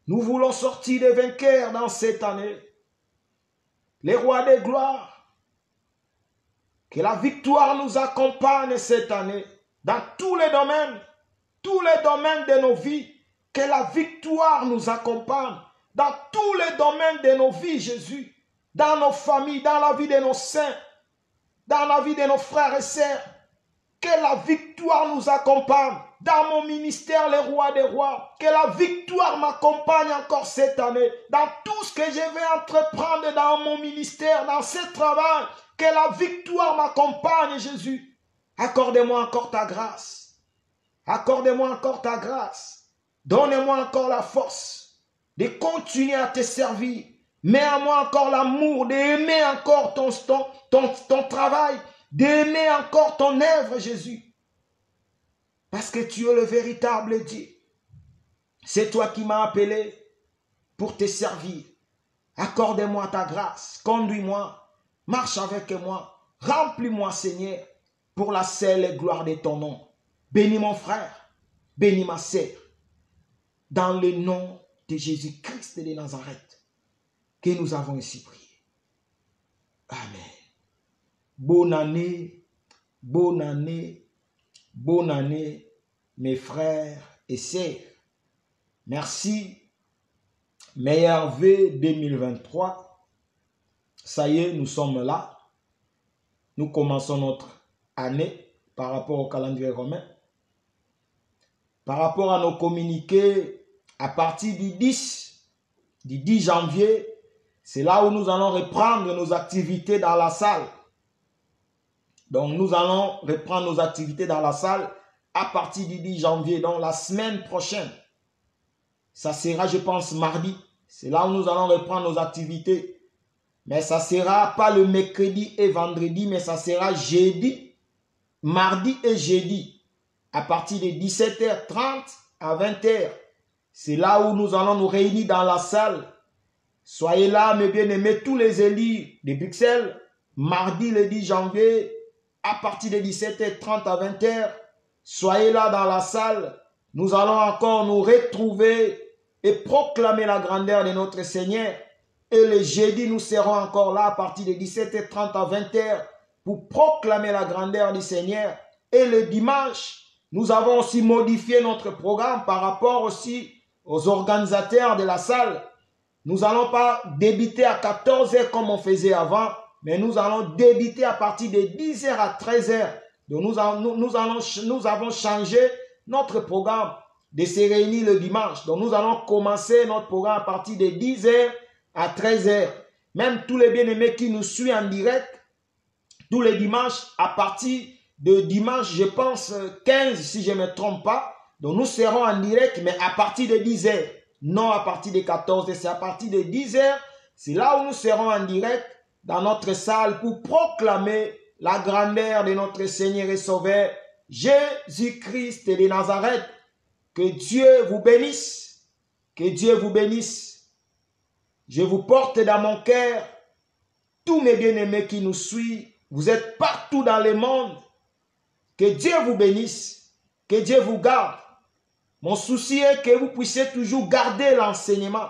Nous voulons sortir des vainqueurs dans cette année. Les rois des gloires, que la victoire nous accompagne cette année, dans tous les domaines de nos vies, que la victoire nous accompagne, dans tous les domaines de nos vies, Jésus, dans nos familles, dans la vie de nos saints, dans la vie de nos frères et sœurs, que la victoire nous accompagne, dans mon ministère, le roi des rois, que la victoire m'accompagne encore cette année, dans tout ce que je vais entreprendre dans mon ministère, dans ce travail, que la victoire m'accompagne, Jésus. Accorde-moi encore ta grâce. Accorde-moi encore ta grâce. Donne-moi encore la force de continuer à te servir. Mets en moi encore l'amour d'aimer encore ton travail, d'aimer encore ton œuvre, Jésus. Parce que tu es le véritable Dieu. C'est toi qui m'as appelé pour te servir. Accorde-moi ta grâce. Conduis-moi. Marche avec moi. Remplis-moi, Seigneur, pour la seule gloire de ton nom. Bénis mon frère. Bénis ma sœur. Dans le nom de Jésus-Christ de Nazareth, que nous avons ainsi prié. Amen. Bonne année, bonne année, bonne année, mes frères et sœurs. Merci. Meilleur vœu 2023. Ça y est, nous sommes là. Nous commençons notre année par rapport au calendrier romain. Par rapport à nos communiqués, à partir du 10 janvier, c'est là où nous allons reprendre nos activités dans la salle. Donc, nous allons reprendre nos activités dans la salle à partir du 10 janvier, donc la semaine prochaine. Ça sera, je pense, mardi. C'est là où nous allons reprendre nos activités. Mais ça sera pas le mercredi et vendredi, mais ça sera jeudi, mardi et jeudi. à partir de 17h30 à 20h. C'est là où nous allons nous réunir dans la salle. Soyez là, mes bien-aimés, tous les élus de Bruxelles, mardi le 10 janvier, à partir de 17h30 à 20h. Soyez là dans la salle. Nous allons encore nous retrouver et proclamer la grandeur de notre Seigneur. Et le jeudi, nous serons encore là à partir de 17h30 à 20h pour proclamer la grandeur du Seigneur. Et le dimanche, nous avons aussi modifié notre programme par rapport aussi aux organisateurs de la salle. Nous n'allons pas débuter à 14h comme on faisait avant, mais nous allons débuter à partir de 10h à 13h. Donc nous avons changé notre programme de se réunir le dimanche. Donc nous allons commencer notre programme à partir de 10h à 13h. Même tous les bien-aimés qui nous suivent en direct, tous les dimanches, à partir de dimanche, je pense 15 si je ne me trompe pas. Donc nous serons en direct, mais à partir de 10h. Non à partir de 14h, c'est à partir de 10h. C'est là où nous serons en direct dans notre salle pour proclamer la grandeur de notre Seigneur et Sauveur, Jésus-Christ de Nazareth. Que Dieu vous bénisse. Que Dieu vous bénisse. Je vous porte dans mon cœur tous mes bien-aimés qui nous suivent. Vous êtes partout dans le monde. Que Dieu vous bénisse. Que Dieu vous garde. Mon souci est que vous puissiez toujours garder l'enseignement.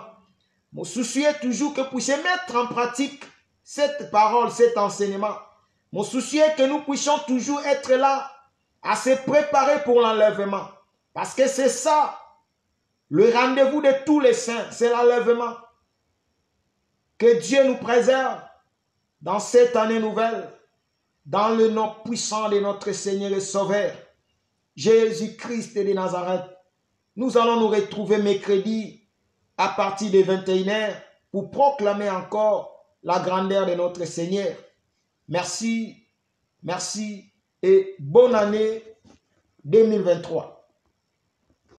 Mon souci est toujours que vous puissiez mettre en pratique cette parole, cet enseignement. Mon souci est que nous puissions toujours être là à se préparer pour l'enlèvement. Parce que c'est ça, le rendez-vous de tous les saints, c'est l'enlèvement. Que Dieu nous préserve dans cette année nouvelle, dans le nom puissant de notre Seigneur et Sauveur, Jésus-Christ de Nazareth. Nous allons nous retrouver mercredi à partir de 21h pour proclamer encore la grandeur de notre Seigneur. Merci, merci et bonne année 2023.